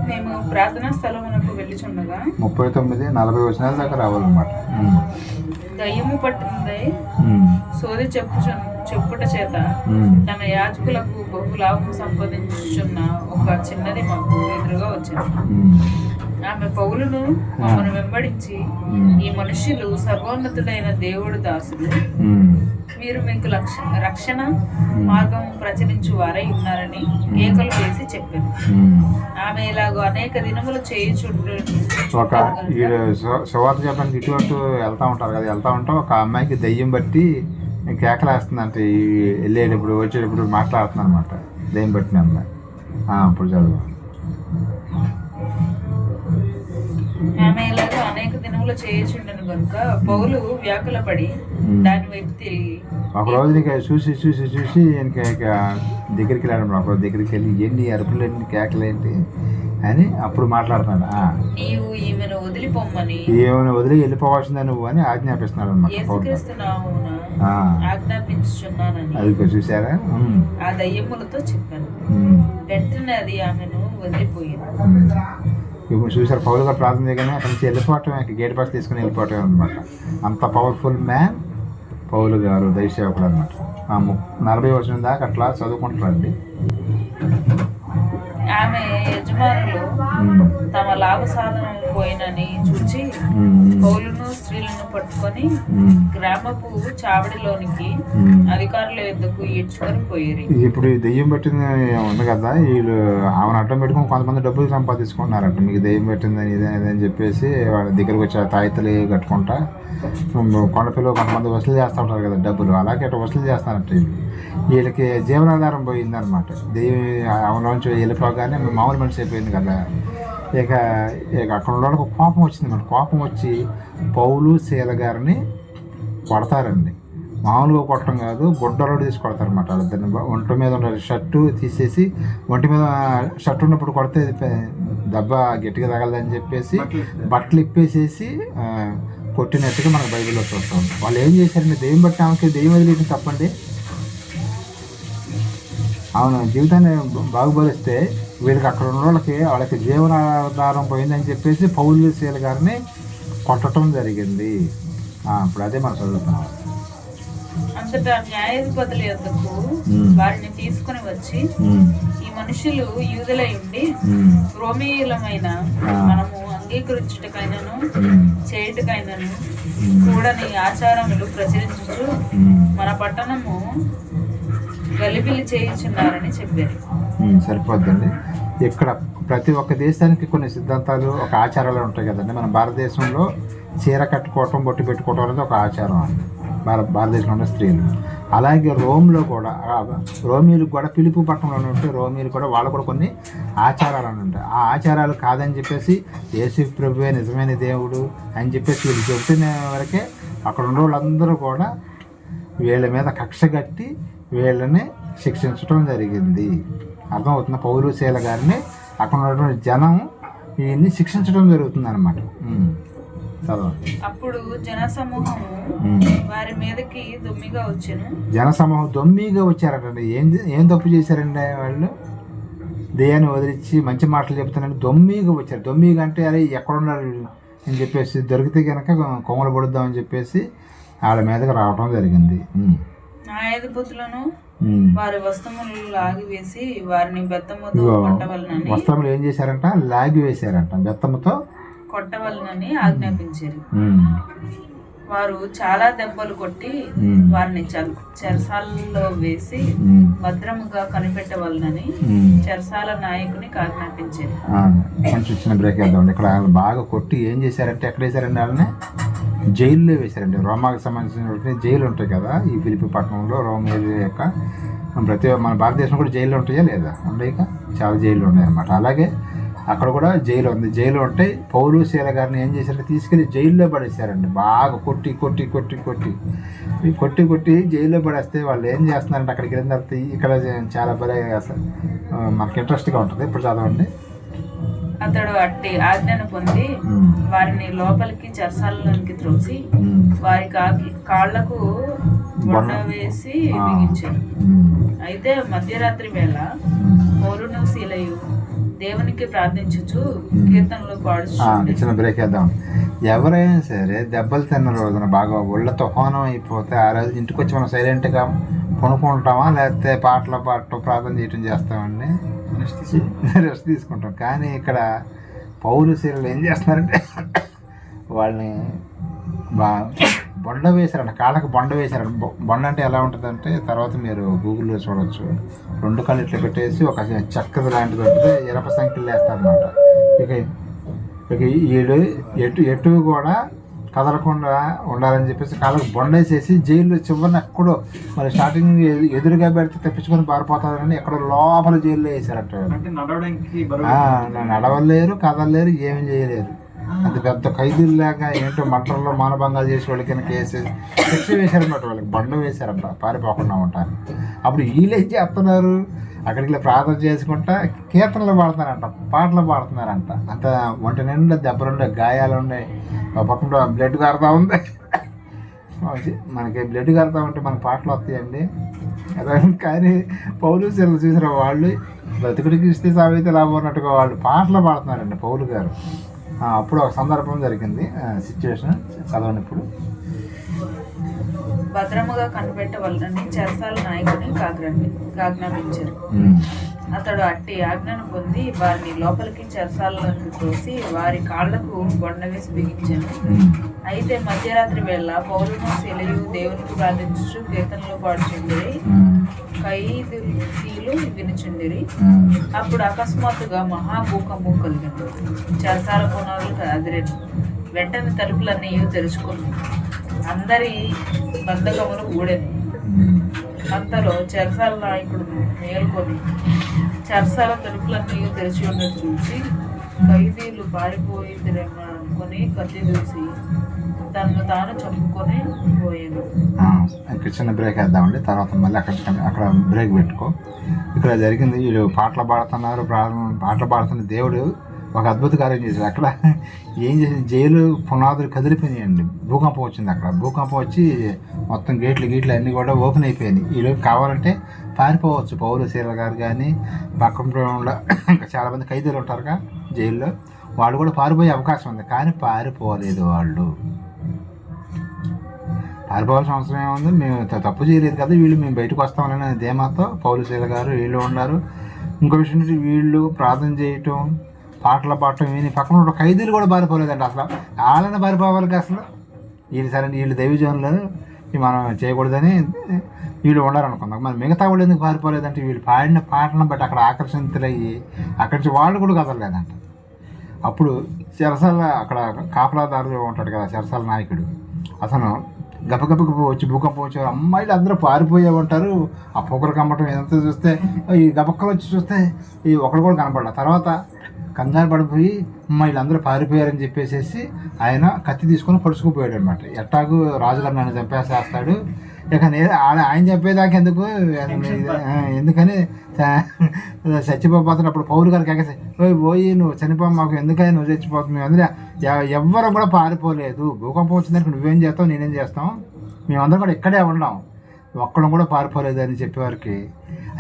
మేము ప్రార్థనా స్థలమునకు వెళ్ళుచుండగా 39-40 వచనాల దాకా రావాలన్నమాట. దయ్యము పట్టింది సోది చెప్పుట చేత తన యాజకులకు బహు లాభం సంపాదించున్న ఒక చిన్నది మాకు ఎదురుగా వచ్చింది. ఆమె పౌలును మమ్మల్ని వెంబడించి, ఈ మనుష్యులు సర్వోన్నతుడైన దేవుడు దాసులు, మీరు మీకు రక్షణ మార్గం ప్రచురించు వారై ఉన్నారని కేకలు వేసి చెప్పాను. ఆమె ఇలాగో అనేక దినములు చేయుచుండు. ఒక సువార్త చెప్పడానికి ఇటు వెళ్తూ ఉంటారు కదా, వెళ్తూ ఉంటాం ఒక అమ్మాయికి దయ్యం బట్టి కేకలేస్తుందంటే వెళ్ళేటప్పుడు వచ్చేటప్పుడు మాట్లాడుతుంది అనమాట. దయ్యం బట్టిన అమ్మాయి. ఇప్పుడు చదువు. ఆమె ఇలాగో అనేక దినములు చేయుచుండను కనుక పౌలు వ్యాకులపడి దాని వైపు తిరిగి ఒక రోజు చూసి దగ్గరికి వెళ్ళాడు. ఒక దగ్గరికి వెళ్ళి ఎన్ని అరుపులేంటి కేకలేంటి అని అప్పుడు మాట్లాడుతున్నాడు. నీవు ఈమెను వదిలిపోమ్మని, ఏమైనా వదిలి వెళ్ళిపోవాల్సిందా నువ్వు అని ఆజ్ఞాపిస్తున్నాడు అనమాట. ఆజ్ఞాపించుచున్నానని అది చూసారా, ఆ దయ్యములతో చెప్పాను. వెంటనే అది ఆమెను వదిలిపోయింది. ఇప్పుడు చూసారు పౌలు గారు ప్రార్థన చేయగానే అక్కడి నుంచి వెళ్ళిపోవటం, గేట్ పాస్ తీసుకుని వెళ్ళిపోవటం అనమాట. అంత పవర్ఫుల్ మ్యాన్ పౌలు గారు, దైవసేవకుడు అనమాట. 40 వచనం దాకా అట్లా చదువుకుంటారండి. ఆమె యజమానులు తమ లాభ సాధనం పోయినని చూచి పౌలును స్త్రీలను పట్టుకొని గ్రామపు చావడిలోనికి అధికారుల యొద్దకు ఈడ్చుకొని పోయి. ఇప్పుడు దెయ్యం పెట్టింది ఉంది కదా, వీళ్ళు ఆమెను అడ్డం పెట్టుకుని కొంతమంది డబ్బులు సంపాదించుకుంటున్నారంట. మీకు దెయ్యం పెట్టిందని ఇదని చెప్పేసి వాళ్ళ దగ్గరకు వచ్చి తాయితలు కట్టుకుంటా కొండపిల్లలు కొంతమంది వసూలు చేస్తూ ఉంటారు కదా డబ్బులు, అలాగే అట్లా వసూలు చేస్తారంట. వీళ్ళకి జీవనాధారం పోయిందనమాట. దెయ్యం ఆమెలోంచి వెళ్ళిపోగానే మామూలు మనిషి అయిపోయింది కదా. ఇక అక్కడ ఉన్న వాళ్ళకి కోపం వచ్చింది అన్నమాట. కోపం వచ్చి పౌలు శీల గారిని కొడతారండి. మామూలుగా కొట్టడం కాదు, గుడ్డలో తీసి కొడతారనమాట. వాళ్ళిద్దరిని ఒంటి మీద ఉన్న షర్టు తీసేసి, ఒంటి మీద షర్ట్ ఉన్నప్పుడు కొడితే దెబ్బ గట్టిగా తగలదని చెప్పేసి బట్టలు ఇప్పేసేసి కొట్టినట్టుగా మనకు బైబిల్లో చూస్తాం. వాళ్ళు ఏం చేశారంటే దెయ్యం బట్టి ఆమెకి దెయ్యం వదిలేయడం తప్పండి. అవును, జీవితాన్ని బాగుపరిస్తే వీళ్ళకి అక్కడ ఉన్న వాళ్ళకి జీవనాధారం పోయిందని చెప్పేసి పౌలు శీల గారిని కొట్టడం జరిగింది. ఇప్పుడు అదే మనం చదువుతున్నాం. అంతటా న్యాయాధిపతుల యొద్దకు వారిని తీసుకుని వచ్చి, ఈ మనుషులు యూదులై ఉండి రోమీయులమైన మనము అంగీకరించుటకైనను చేయుటకైనను కూడని ఆచారములు ప్రచురించుచు మన పట్టణము గలిబిలి చేయుచున్నారని చెప్పారు. సరిపోద్దండి. ఇక్కడ ప్రతి ఒక్క దేశానికి కొన్ని సిద్ధాంతాలు, ఒక ఆచారాలు ఉంటాయి కదండి. మన భారతదేశంలో చీర కట్టుకోవటం, బొట్టు పెట్టుకోవటం అనేది ఒక ఆచారం అండి భారతదేశంలో ఉన్న స్త్రీలు. అలాగే రోమ్లో కూడా, రోమీలకు కూడా, పిలుపు పట్టణంలో ఉంటే రోమీలు కూడా వాళ్ళు కూడా కొన్ని ఆచారాలు అని ఉంటాయి. ఆ ఆచారాలు కాదని చెప్పేసి యేసు ప్రభువే నిజమైన దేవుడు అని చెప్పేసి వీళ్ళు చెబుతున్న వరకే అక్కడ ఉన్న వాళ్ళందరూ కూడా వీళ్ళ మీద కక్ష కట్టి వీళ్ళని శిక్షించడం జరిగింది. అర్థమవుతున్న పౌలు శీల గారిని అక్కడ ఉన్నటువంటి జనం వీళ్ళని శిక్షించడం జరుగుతుంది అనమాట. అప్పుడు జనసమూహము వారి మీదకి దొమ్మిగా వచ్చాను. జనసమూహం దొమ్మిగా వచ్చారటండి. ఏం తప్పు చేశారండి వాళ్ళు? దెయ్యాన్ని వదిలించి మంచి మాటలు చెప్తానండి దొమ్మిగా వచ్చారు. దొమ్మిగా అంటే అరే ఎక్కడున్నారు అని చెప్పేసి, దొరికితే కనుక కొమ్మలు పడుద్దామని చెప్పేసి వాళ్ళ మీదకి రావడం జరిగింది. న్యాయాధిపతులను వారి వస్త్రములు లాగివేసి వారిని బెత్తముతో కొట్టవలనని, వస్త్రములు ఏం చేశారంట? లాగి వేశారంట, బెత్తముతో కొట్టవలనని ఆజ్ఞాపించారు. వారు చాలా దెబ్బలు కొట్టి వారిని చెరసాలలో వేసి భద్రముగా కనిపెట్టవలనని చెరసాల నాయకుని ఆజ్ఞాపించారు. కొంచెం చిన్న బ్రేక్ వేద్దామండి. ఇక్కడ బాగా కొట్టి ఏం చేశారంటే, ఎక్కడ వేశారండి? వాళ్ళని జైల్లో వేశారండి. రోమాకి సంబంధించిన జైలు ఉంటాయి కదా ఈ ఫిలిప్పి పట్టణంలో, రోమేలు యొక్క ప్రతి మన భారతదేశంలో కూడా జైల్లో ఉంటాయా లేదా? ఉండేక చాలా జైళ్ళు ఉన్నాయి అన్నమాట. అలాగే అక్కడ కూడా జైలు ఉంది. జైలు ఉంటే పౌలు శీల గారిని ఏం చేశారంటే తీసుకెళ్ళి జైల్లో పడేశారండి. బాగా కొట్టి కొట్టి కొట్టి కొట్టి కొట్టి కొట్టి జైల్లో పడేస్తే వాళ్ళు ఏం చేస్తున్నారంటే అక్కడికి వెళ్ళిన తర్వాత ఇక్కడ చాలా భలే అసలు మనకి ఇంట్రెస్ట్గా ఉంటుంది. ఇప్పుడు చదవండి. అతడు అట్టి ఆజ్ఞను పొంది వారిని లోపలికి చెరసాలలోనికి త్రోసి వారి కాళ్లకు బొండ వేసి బిగించారు. అయితే మధ్యరాత్రి వేళ పౌలును శీలయు దేవునికి ప్రార్థించుచు కీర్తనలు పాడుచు. చిన్న బ్రేక్ వేద్దాం. ఎవరైనా సరే దెబ్బలు తిన్న రోజున బాగా ఒళ్ళతో హోనం అయిపోతే ఆ రోజు ఇంటికి వచ్చి మనం సైలెంట్గా కొనుక్కుంటామా, లేకపోతే పాటలు పాడటం ప్రార్థన చేయటం చేస్తామండి, రెస్ట్ తీసుకుంటాం. కానీ ఇక్కడ పౌలు శీలలు ఏం చేస్తున్నారంటే వాళ్ళని బొండ వేశారంట, కాళ్ళకి బొండ వేశారంట. బొండ అంటే ఎలా ఉంటుందంటే తర్వాత మీరు గూగుల్లో చూడవచ్చు. 2 కళ్ళు ఇట్లా పెట్టేసి ఒక చక్కది లాంటిది ఉంటుంది, ఇరప సంఖ్యలు వేస్తారనమాట. ఇక వీడు ఎటు కూడా కదలకుండా ఉండాలని చెప్పేసి కాళ్ళకి బొండ వేసేసి జైల్లో చివరిని ఎక్కడో మరి స్టార్టింగ్ ఎదురుగా పెడితే తెప్పించుకొని పారిపోతారని ఎక్కడో లోపల జైల్లో వేసారట. నడవలేరు, కదలలేరు, ఏమి చేయలేరు. అది పెద్ద ఖైదీల్లాగా ఏంటో మంటల్లో మానభంగాలు చేసి వాళ్ళకి కేసు శిక్ష వేశారన్నమాట. వాళ్ళకి బండ వేశారంట పారిపోకుండా ఉంటారు. అప్పుడు వీళ్ళు ఏం చేస్తున్నారు, అక్కడికి ప్రార్థన చేసుకుంటా కీర్తనలు పాడుతున్నారంట, పాటలు పాడుతున్నారంట. అంత ఒంటి నిండా దెబ్బలుండే, గాయాలు ఉన్నాయి, పక్కన బ్లడ్ కారుతా ఉంది. మనకి బ్లడ్ కారుతా ఉంటే మనకి పాటలు వస్తాయండి. కానీ పౌలు శీలలు చూసిన వాళ్ళు బ్రతుకుడికి ఇస్తే సావైతే లాభం అన్నట్టుగా వాళ్ళు పాటలు పాడుతున్నారండి పౌలు గారు. అప్పుడు ఒక సందర్భం జరిగింది, సిచ్యువేషన్ చదవండి. ఇప్పుడు భద్రముగా కనిపెట్టవలనని చెరసాల నాయకుని ఆజ్ఞాపించారు. అతడు అట్టి ఆజ్ఞను పొంది వారిని లోపలికి చెరసాలలోకి తోసి వారి కాళ్లకు బొండ వేసి బిగించాను. అయితే మధ్యరాత్రి వేళ పౌలును శీలయు దేవునికి ప్రార్థించు కీర్తనలు పాడుచుండిరి, ఖైదీలు వినుచుండిరి. అప్పుడు అకస్మాత్తుగా మహాభూకంపం కలిగింది, చెరసాల పునాదులు అదిరెను. వెంటనే తలుపులన్నీ తెరుచుకుని అందరి బంధకములు ఊడెను. అంతలో చెరసాల నాయకుడు మేల్కొని చెరసాల తలుపులన్నీ తెరిచి ఉన్నట్టు చూసి ఖైదీలు పారిపోయిందిరేమో అనుకుని కత్తి దూసి తనను తాను చంపుకొని పోయాను. ఇక్కడ చిన్న బ్రేక్ వేద్దామండి, తర్వాత మళ్ళీ అక్కడ బ్రేక్ పెట్టుకో. ఇక్కడ జరిగింది, వీళ్ళు పాటలు పాడుతున్నారు, పాటలు పాడుతున్న దేవుడు ఒక అద్భుత కార్యం చేశారు. అక్కడ ఏం చేసింది, జైలు పునాదులు కదిలిపోయినాయండి. భూకంపం వచ్చింది. అక్కడ భూకంపం వచ్చి మొత్తం గేట్లు అన్నీ కూడా ఓపెన్ అయిపోయినాయి. వీళ్ళు కావాలంటే పారిపోవచ్చు, పౌలు శీల గారు కానీ పక్కన ఇంకా చాలామంది ఖైదీలు ఉంటారుగా జైల్లో, వాళ్ళు కూడా పారిపోయే అవకాశం ఉంది. కానీ పారిపోలేదు వాళ్ళు. పారిపోవాల్సిన అవసరం ఏముంది, మేము తప్పు చేయలేదు కదా, వీళ్ళు మేము బయటకు వస్తామని ధీమాతో పౌలు శీల గారు వీళ్ళు ఉన్నారు. ఇంకో విషయం వీళ్ళు ప్రార్థన చేయటం, పాటలు పాడటం విని పక్కన ఉన్న ఖైదీలు కూడా పారిపోలేదండి. అసలు వాళ్ళని పారిపోవాలి అసలు. వీళ్ళు సరే వీళ్ళు దైవజనులు మనం చేయకూడదని వీళ్ళు ఉండాలనుకుందాం. మరి మిగతా వాళ్ళు ఎందుకు పారిపోలేదంటే వీళ్ళు పాడిన పాటలను బట్టి అక్కడ ఆకర్షితులయ్యి అక్కడి నుంచి వాళ్ళు కూడా కదలలేదంట. అప్పుడు చెరసాల అక్కడ కాపలాదారులు ఉంటాడు కదా చెరసాల నాయకుడు, అతను గపగప వచ్చి భూకంపం వచ్చేవారు, అమ్మాయిలు అందరూ పారిపోయే ఉంటారు. ఆ పొగలు కమ్మటం ఇదంతా చూస్తే ఈ గబక్కలు వచ్చి చూస్తే ఈ ఒకడు కూడా కనపడాల. తర్వాత కంగారు పడిపోయి వీళ్ళందరూ పారిపోయారని చెప్పేసి ఆయన కత్తి తీసుకొని పొడుచుకుపోయాడు అనమాట. ఎట్టాగు రాజుగారు నన్ను చంపేసేస్తాడు, ఇక ఆయన చెప్పేదాకా ఎందుకని చచ్చిపోతున్నప్పుడు పౌరు గారికి ఎగసి పోయి నువ్వు చనిపో, మాకు ఎందుకని నువ్వు చచ్చిపోతున్నావు, అందులో ఎవ్వరూ కూడా పారిపోలేదు. భూకంపం వచ్చిందంటే నువ్వేం చేస్తావు, నేనేం చేస్తాం, మేమందరం కూడా ఇక్కడే ఉన్నాం, ఒక్కడం కూడా పారిపోలేదు అని చెప్పేవారికి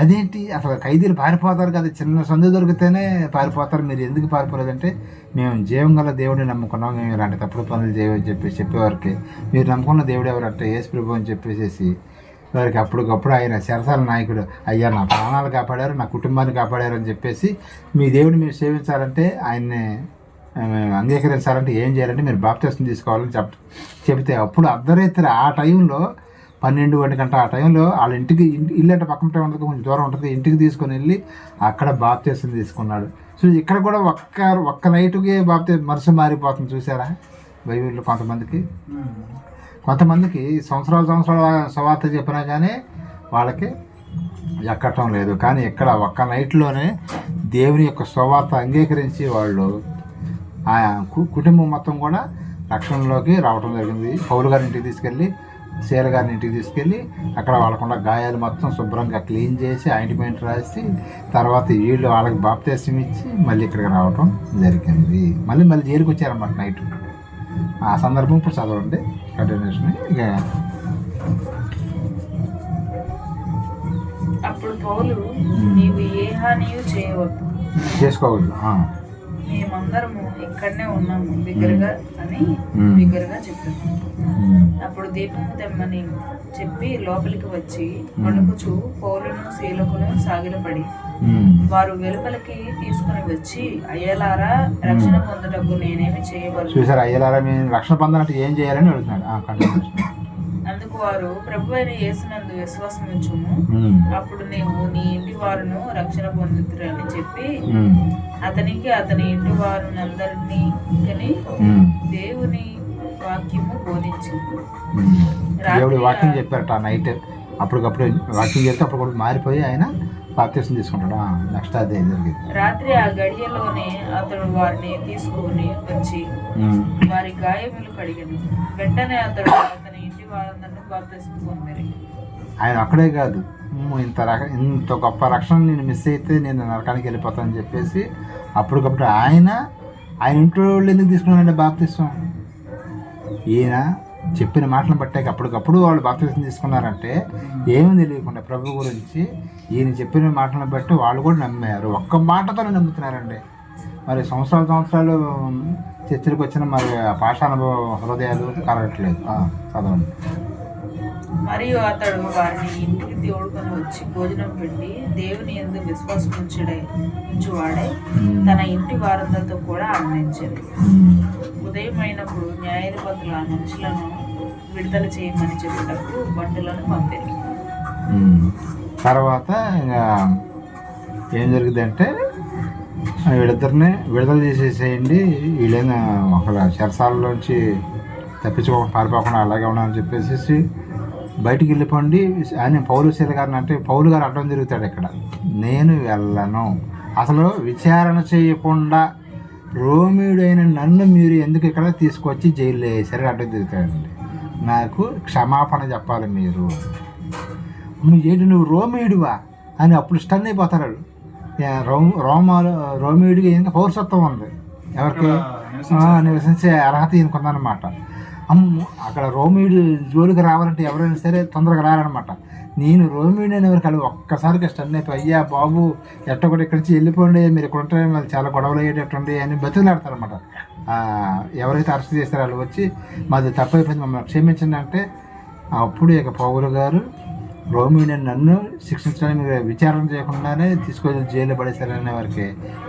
అదేంటి అసలు ఖైదీలు పారిపోతారు కదా, చిన్న సందు దొరికితేనే పారిపోతారు, మీరు ఎందుకు పారిపోలేదంటే మేము జీవం గల దేవుడిని నమ్ముకున్నాం, మేము ఇలాంటి తప్పుడు పనులు చేయమని చెప్పేవారికి మీరు నమ్ముకున్న దేవుడు ఎవరంటే యేసు ప్రభు అని చెప్పేసి వారికి అప్పటికప్పుడు ఆయన చెరసాల నాయకుడు, అయ్యా నా ప్రాణాలు కాపాడారు, నా కుటుంబాన్ని కాపాడారు అని చెప్పేసి మీ దేవుడిని మీరు సేవించాలంటే ఆయన్ని అంగీకరించాలంటే ఏం చేయాలంటే మీరు బాప్తిస్మం తీసుకోవాలని చెప్తే అప్పుడు అర్ధరాత్రి ఆ టైంలో 12 గంట ఆ టైంలో వాళ్ళ ఇంటికి ఇల్లు అంటే పక్కన ఉంటుంది, కొంచెం దూరం ఉంటుంది, ఇంటికి తీసుకొని వెళ్ళి అక్కడ బాప్తిస్మం తీసుకున్నాడు. సో ఇక్కడ కూడా ఒక్క నైట్కి మనసు మారిపోతుంది. చూసారా బైబిల్లో కొంతమందికి సంవత్సరాల సువార్త చెప్పినా కానీ వాళ్ళకి ఎక్కటం లేదు. కానీ ఇక్కడ ఒక్క నైట్లోనే దేవుని యొక్క సువార్త అంగీకరించి వాళ్ళు ఆ కుటుంబం మొత్తం కూడా రక్షణలోకి రావడం జరిగింది. పౌలు గారి ఇంటికి తీసుకెళ్ళి, శీల గారిని ఇంటికి తీసుకెళ్ళి అక్కడ వాళ్ళకుండా గాయాలు మొత్తం శుభ్రంగా క్లీన్ చేసి ఆయింట్మెంట్ రాసి తర్వాత వీళ్ళు వాళ్ళకి బాప్తిసం ఇచ్చి మళ్ళీ ఇక్కడికి రావటం జరిగింది. మళ్ళీ జైలుకి వచ్చారన్నమాట నైట్. ఆ సందర్భం ఇప్పుడు చదవండి కంటిన్యూషన్. ఇక అప్పుడు పౌలు, నీవు ఏ హానియు చేయవద్దు, చేసుకోవద్దు, మేమందరము ఇక్కడనే ఉన్నాము బిగ్గరగా అని బిగ్గరగా చెప్పాను. అప్పుడు దీపము తెమ్మని చెప్పి లోపలికి వచ్చి వణుకుచు పౌలును శీలకును సాగిలపడి వారు వెలుపలికి తీసుకుని వచ్చి, అయ్యలారా రక్షణ పొందుటకు నేనేమి చేయగలను. చూసారు, అయ్యలారా మేము రక్షణ పొందాలంటే ఏం చేయాలని అడుగుతున్నాడు. అందుకు వారు, ప్రభు అయిన యేసునందు విశ్వాసం ఉంచుము, అప్పుడు నీవు నీ ఇంటి వారును రక్షణ పొందుతురని చెప్పి అతనికి అతని ఇంటి వారునందరినీ దేవుని వాక్యము బోధించింది. దేవుడి వాక్యం చెప్పారట నైట్. అప్పటికప్పుడు వాక్యం చెప్తే అప్పుడు కూడా మారిపోయి ఆయన బాప్తిసం తీసుకుంటాడు. నెక్స్ట్ అదే జరిగింది. రాత్రి ఆ గడియలోనే అతడు వారిని తీసుకుని వచ్చి వారి గాయములు కడిగను. వెంటనే అతడు అతని ఇంటి వారందరినీ బాప్తిసం పొందారు. ఆయన అక్కడే కాదు, ఇంత గొప్ప రక్షణ నేను మిస్ అయితే నేను నరకానికి వెళ్ళిపోతానని చెప్పేసి అప్పటికప్పుడు ఆయన ఇంట్లో వాళ్ళు ఎందుకు తీసుకున్నారంటే బాప్తిసం, ఈయన చెప్పిన మాటలను బట్టాక అప్పటికప్పుడు వాళ్ళు బాప్తిసం తీసుకున్నారంటే ఏమీ తెలియకుండా ప్రభు గురించి ఈయన చెప్పిన మాటలను బట్టి వాళ్ళు కూడా నమ్మారు. ఒక్క మాటతోనే నమ్ముతున్నారండి. మరి సంవత్సరాలు చర్చలకు వచ్చిన మరి పాషాణ హృదయాలు కలగట్లేదు. చదవండి. మరియు అతడు వారిని ఇంటికి తోడుకొని వచ్చి భోజనం పెట్టి దేవుని యందు విశ్వాసం ఉంచువాడే తన ఇంటి వారందరితో కూడా ఆనందించాడు. ఉదయం అయినప్పుడు న్యాయాధిపతులు ఆ మనుషులను విడుదల చేయమని చెప్పుటకు బంటులను పంపారు. తర్వాత ఇంకా ఏం జరిగిందంటే వీళ్ళిద్దరిని విడుదల చేసేసేయండి, వీళ్ళైనా ఒక చెరసాలలోంచి తప్పించుకోకుండా పారిపోకుండా అలాగే ఉన్నారని చెప్పేసి బయటికి వెళ్ళిపోండి. ఆయన పౌలు శీల గారిని అంటే పౌలు గారు అడ్డం తిరుగుతాడు ఇక్కడ. నేను వెళ్ళను, అసలు విచారణ చేయకుండా రోమియుడైన నన్ను మీరు ఎందుకు ఇక్కడ తీసుకొచ్చి జైల్లో వేసారు అడ్డం తిరుగుతాడండి. నాకు క్షమాపణ చెప్పాలి మీరు. ఏంటి నువ్వు రోమియుడివా అని అప్పుడు స్టన్ అయిపోతారు. రోమియుడికి ఇంకా పౌరసత్వం ఉంది, ఎవరికి నివసించే అర్హత ఈయనకుందనమాట. అక్కడ రోమియుడు జోలికి రావాలంటే ఎవరైనా సరే తొందరగా రారనమాట. నేను రోమియుడు అనే వరకు ఒక్కసారిగా స్టన్ అయిపోయి, అయ్యా బాబు ఎట్టొకటి ఇక్కడి నుంచి వెళ్ళిపోండి, మీరు ఇక్కడ ఉంటే మళ్ళీ చాలా గొడవలు అయ్యేటట్టుండి అని బతుకులాడతారనమాట. ఎవరైతే అరెస్ట్ చేస్తారో వాళ్ళు వచ్చి మాది తప్పైపోయింది మమ్మల్ని క్షమించండి అంటే అప్పుడు ఇక పౌలు గారు రోమియుడు నన్ను శిక్షించడానికి విచారణ చేయకుండానే తీసుకొని జైలు పడేశారనే వారికి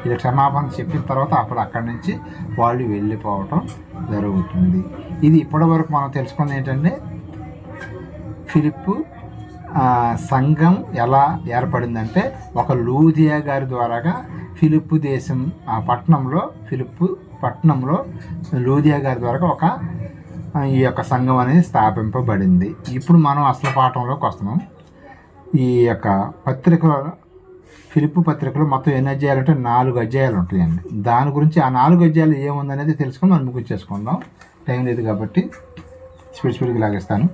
ఇలా క్షమాపణ చెప్పిన తర్వాత అప్పుడు అక్కడి నుంచి వాళ్ళు వెళ్ళిపోవటం జరుగుతుంది. ఇది ఇప్పటి వరకు మనం తెలుసుకుంది ఏంటంటే ఫిలిప్పు సంఘం ఎలా ఏర్పడిందంటే ఒక లూదియా గారి ద్వారాగా ఫిలిప్పు దేశం ఫిలిప్పు పట్టణంలో లూదియా గారి ద్వారా ఈ యొక్క సంఘం అనేది స్థాపింపబడింది. ఇప్పుడు మనం అసలు పాఠంలోకి వస్తున్నాం. ఈ యొక్క పత్రికలో ఫిలిప్పు పత్రికలో మొత్తం ఎన్ని అధ్యాయాలు అంటే 4 అధ్యాయాలు ఉంటాయండి. దాని గురించి ఆ 4 అధ్యాయాలు ఏముందనేది తెలుసుకొని మనం ముగించేసుకుందాం. టైం లేదు కాబట్టి స్పీడ్గా లాగేస్తాను.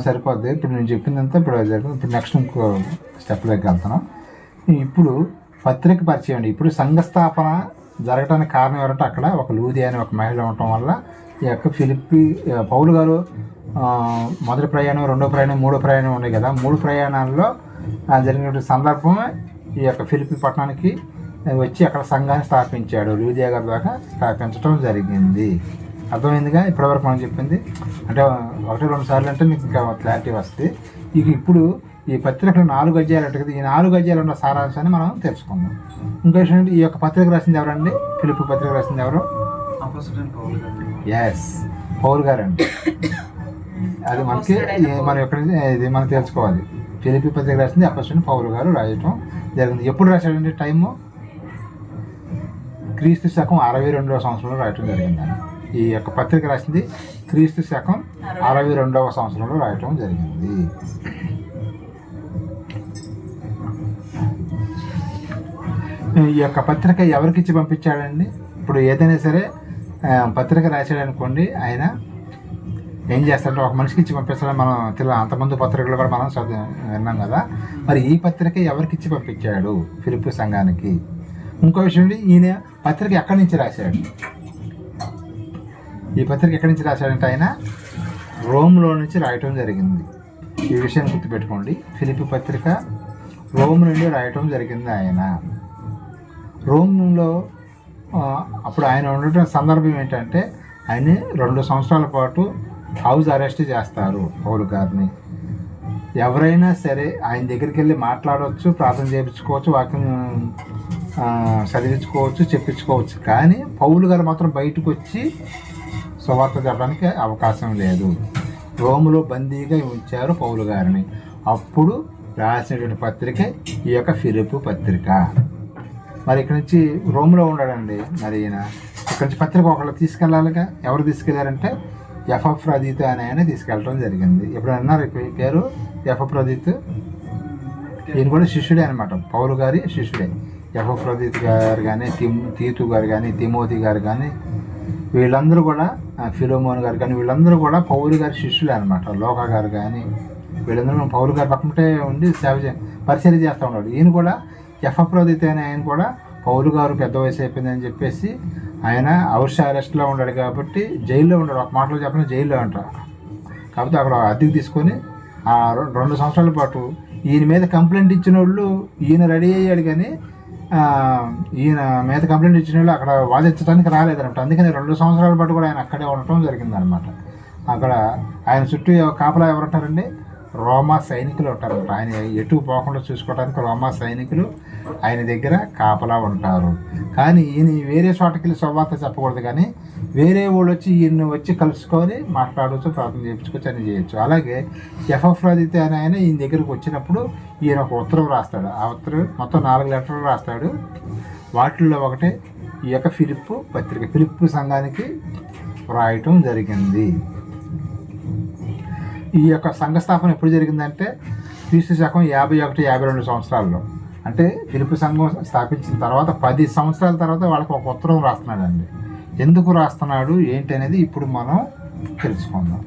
సరిపోద్ది. ఇప్పుడు నేను చెప్పిందంతా ఇప్పుడు నెక్స్ట్ ఇంకో స్టెప్లోకి వెళ్తున్నాం. ఇప్పుడు పత్రిక పరిచయం అండి. ఇప్పుడు సంఘ స్థాపన జరగడానికి కారణం ఎవరంటే అక్కడ ఒక లూదియా అనే ఒక మహిళ ఉండటం వల్ల ఈ యొక్క పౌలు గారు మొదటి ప్రయాణం, రెండో ప్రయాణం, మూడో ప్రయాణం ఉన్నాయి కదా. 3 ప్రయాణాల్లో జరిగినటువంటి సందర్భమే ఈ యొక్క ఫిలిప్పి పట్టణానికి వచ్చి అక్కడ సంఘాన్ని స్థాపించాడు. లూదియా గారి ద్వారా స్థాపించడం జరిగింది. అర్థమైందిగా ఇప్పటివరకు మనం చెప్పింది. అంటే 1-2 సార్లు అంటే మీకు ఇంకా క్లారిటీ వస్తుంది. ఇప్పుడు ఈ పత్రికలు 4 అధ్యాయాలు అంటే కదా, ఈ 4 అధ్యాయాలు ఉన్న సారాంశాన్ని మనం తెలుసుకుందాం. ఇంకా విషయం, ఈ యొక్క పత్రిక రాసింది ఎవరండి? ఫిలిప్పు పత్రిక రాసింది ఎవరు? ఎస్, పౌలు గారండి. అది మనకి మనం ఇది మనం తెలుసుకోవాలి. ఫిలిప్పి పత్రిక రాసింది అపోస్తలుడైన పౌలు గారు రాయటం జరిగింది. ఎప్పుడు రాశాడండి? టైము క్రీస్తు శకం 62వ సంవత్సరంలో రాయటం జరిగిందని. ఈ యొక్క పత్రిక రాసింది క్రీస్తు శకం 62వ సంవత్సరంలో రాయటం జరిగింది. ఈ యొక్క పత్రిక ఎవరికి ఇచ్చి పంపించాడండి? ఇప్పుడు ఏదైనా సరే పత్రిక రాశాడు అనుకోండి, ఆయన ఏం చేస్తాడంటే ఒక మనిషికి ఇచ్చి పంపిస్తాడని మనం అంతమంది పత్రికలు కూడా మనం విన్నాం కదా. మరి ఈ పత్రిక ఎవరికి ఇచ్చి పంపించాడు? ఫిలిప్పీ సంఘానికి. ఇంకో విషయం, ఈయన పత్రిక ఎక్కడి నుంచి రాశాడు? ఈ పత్రిక ఎక్కడి నుంచి రాశాడంటే ఆయన రోమ్లో నుంచి రాయటం జరిగింది. ఈ విషయాన్ని గుర్తుపెట్టుకోండి. ఫిలిప్పీ పత్రిక రోమ్ నుండి రాయటం జరిగింది. ఆయన రోమ్లో అప్పుడు ఆయన ఉండటం సందర్భం ఏంటంటే, ఆయన 2 సంవత్సరాల పాటు హౌస్ అరెస్ట్ చేస్తారు పౌలు గారిని. ఎవరైనా సరే ఆయన దగ్గరికి వెళ్ళి మాట్లాడవచ్చు, ప్రార్థన చేయించుకోవచ్చు, వాక్యం చదివించుకోవచ్చు, చెప్పించుకోవచ్చు. కానీ పౌలు గారు మాత్రం బయటకు వచ్చి సువార్త చెప్పడానికి అవకాశం లేదు. రోములో బందీగా ఉంచారు పౌలు గారిని. అప్పుడు రాసినటువంటి పత్రిక ఈ యొక్క ఫిలిప్పీ పత్రిక. మరి ఇక్కడ నుంచి రోమ్లో ఉన్నాడండి. మరి ఈయన ఇక్కడ నుంచి పత్రిక ఒకళ్ళు తీసుకెళ్ళాలిగా. ఎవరు తీసుకెళ్లారంటే ఎపఫ్రదీతు అనే ఆయన తీసుకెళ్ళడం జరిగింది. ఇప్పుడు అన్నారు పేరు ఎపఫ్రదీతు. ఈయన కూడా శిష్యుడే అనమాట, పౌలు గారి శిష్యుడే. ఎపఫ్రదీతు గారు కానీ, తీతు గారు కానీ, తిమోతి గారు కానీ, వీళ్ళందరూ కూడా, ఫిలోమోన్ గారు కానీ, వీళ్ళందరూ కూడా పౌలు గారి శిష్యులే అనమాట. లోకా గారు కానీ వీళ్ళందరూ పౌలు గారి పక్కనే ఉండి పరిచర్య చేస్తూ ఉన్నాడు. ఈయన కూడా ఎపఫ్రదీతు అనే ఆయన కూడా పౌలు గారు పెద్ద వయసు అయిపోయిందని చెప్పేసి ఆయన హౌస్ అరెస్ట్లో ఉన్నాడు కాబట్టి జైల్లో ఉన్నాడు. ఒక మాటలో చెప్పిన జైల్లో అంటారు. కాబట్టి అక్కడ అద్దెకు తీసుకొని 2 సంవత్సరాల పాటు ఈయన మీద కంప్లైంట్ ఇచ్చిన వాళ్ళు, ఈయన రెడీ అయ్యాడు కానీ ఈయన మీద కంప్లైంట్ ఇచ్చిన వాళ్ళు అక్కడ వాదించడానికి రాలేదనమాట. అందుకని 2 సంవత్సరాల పాటు కూడా ఆయన అక్కడే ఉండటం జరిగిందనమాట. అక్కడ ఆయన చుట్టూ కాపలా ఎవరు ఉంటారండి? రోమా సైనికులు ఉంటారన్నమాట. ఆయన ఎటు పోకుండా చూసుకోవడానికి రోమా సైనికులు ఆయన దగ్గర కాపలా ఉంటారు. కానీ ఈయన వేరే చోటకెళ్ళి సువార్త చెప్పకూడదు, కానీ వేరే వాళ్ళు వచ్చి ఈయన వచ్చి కలుసుకొని మాట్లాడవచ్చు, ప్రార్థన చేయించుకోవచ్చు, అని చేయొచ్చు. అలాగే ఎపఫ్రదీతు అనే ఆయన ఈయన దగ్గరికి వచ్చినప్పుడు ఈయన ఒక ఉత్తరం రాస్తాడు. ఆ ఉత్తరం మొత్తం 4 లెటర్లు రాస్తాడు. వాటిల్లో ఒకటే ఈ యొక్క ఫిలిప్పీ పత్రిక, ఫిలిప్పీ సంఘానికి రాయటం జరిగింది. ఈ యొక్క సంఘస్థాపన ఎప్పుడు జరిగిందంటే క్రీస్తు శకం 51-52 సంవత్సరాల్లో. అంటే ఫిలిప్పీ సంఘం స్థాపించిన తర్వాత 10 సంవత్సరాల తర్వాత వాళ్ళకి ఒక ఉత్తరం రాస్తున్నాడండి. ఎందుకు రాస్తున్నాడు ఏంటి అనేది ఇప్పుడు మనం తెలుసుకుందాం.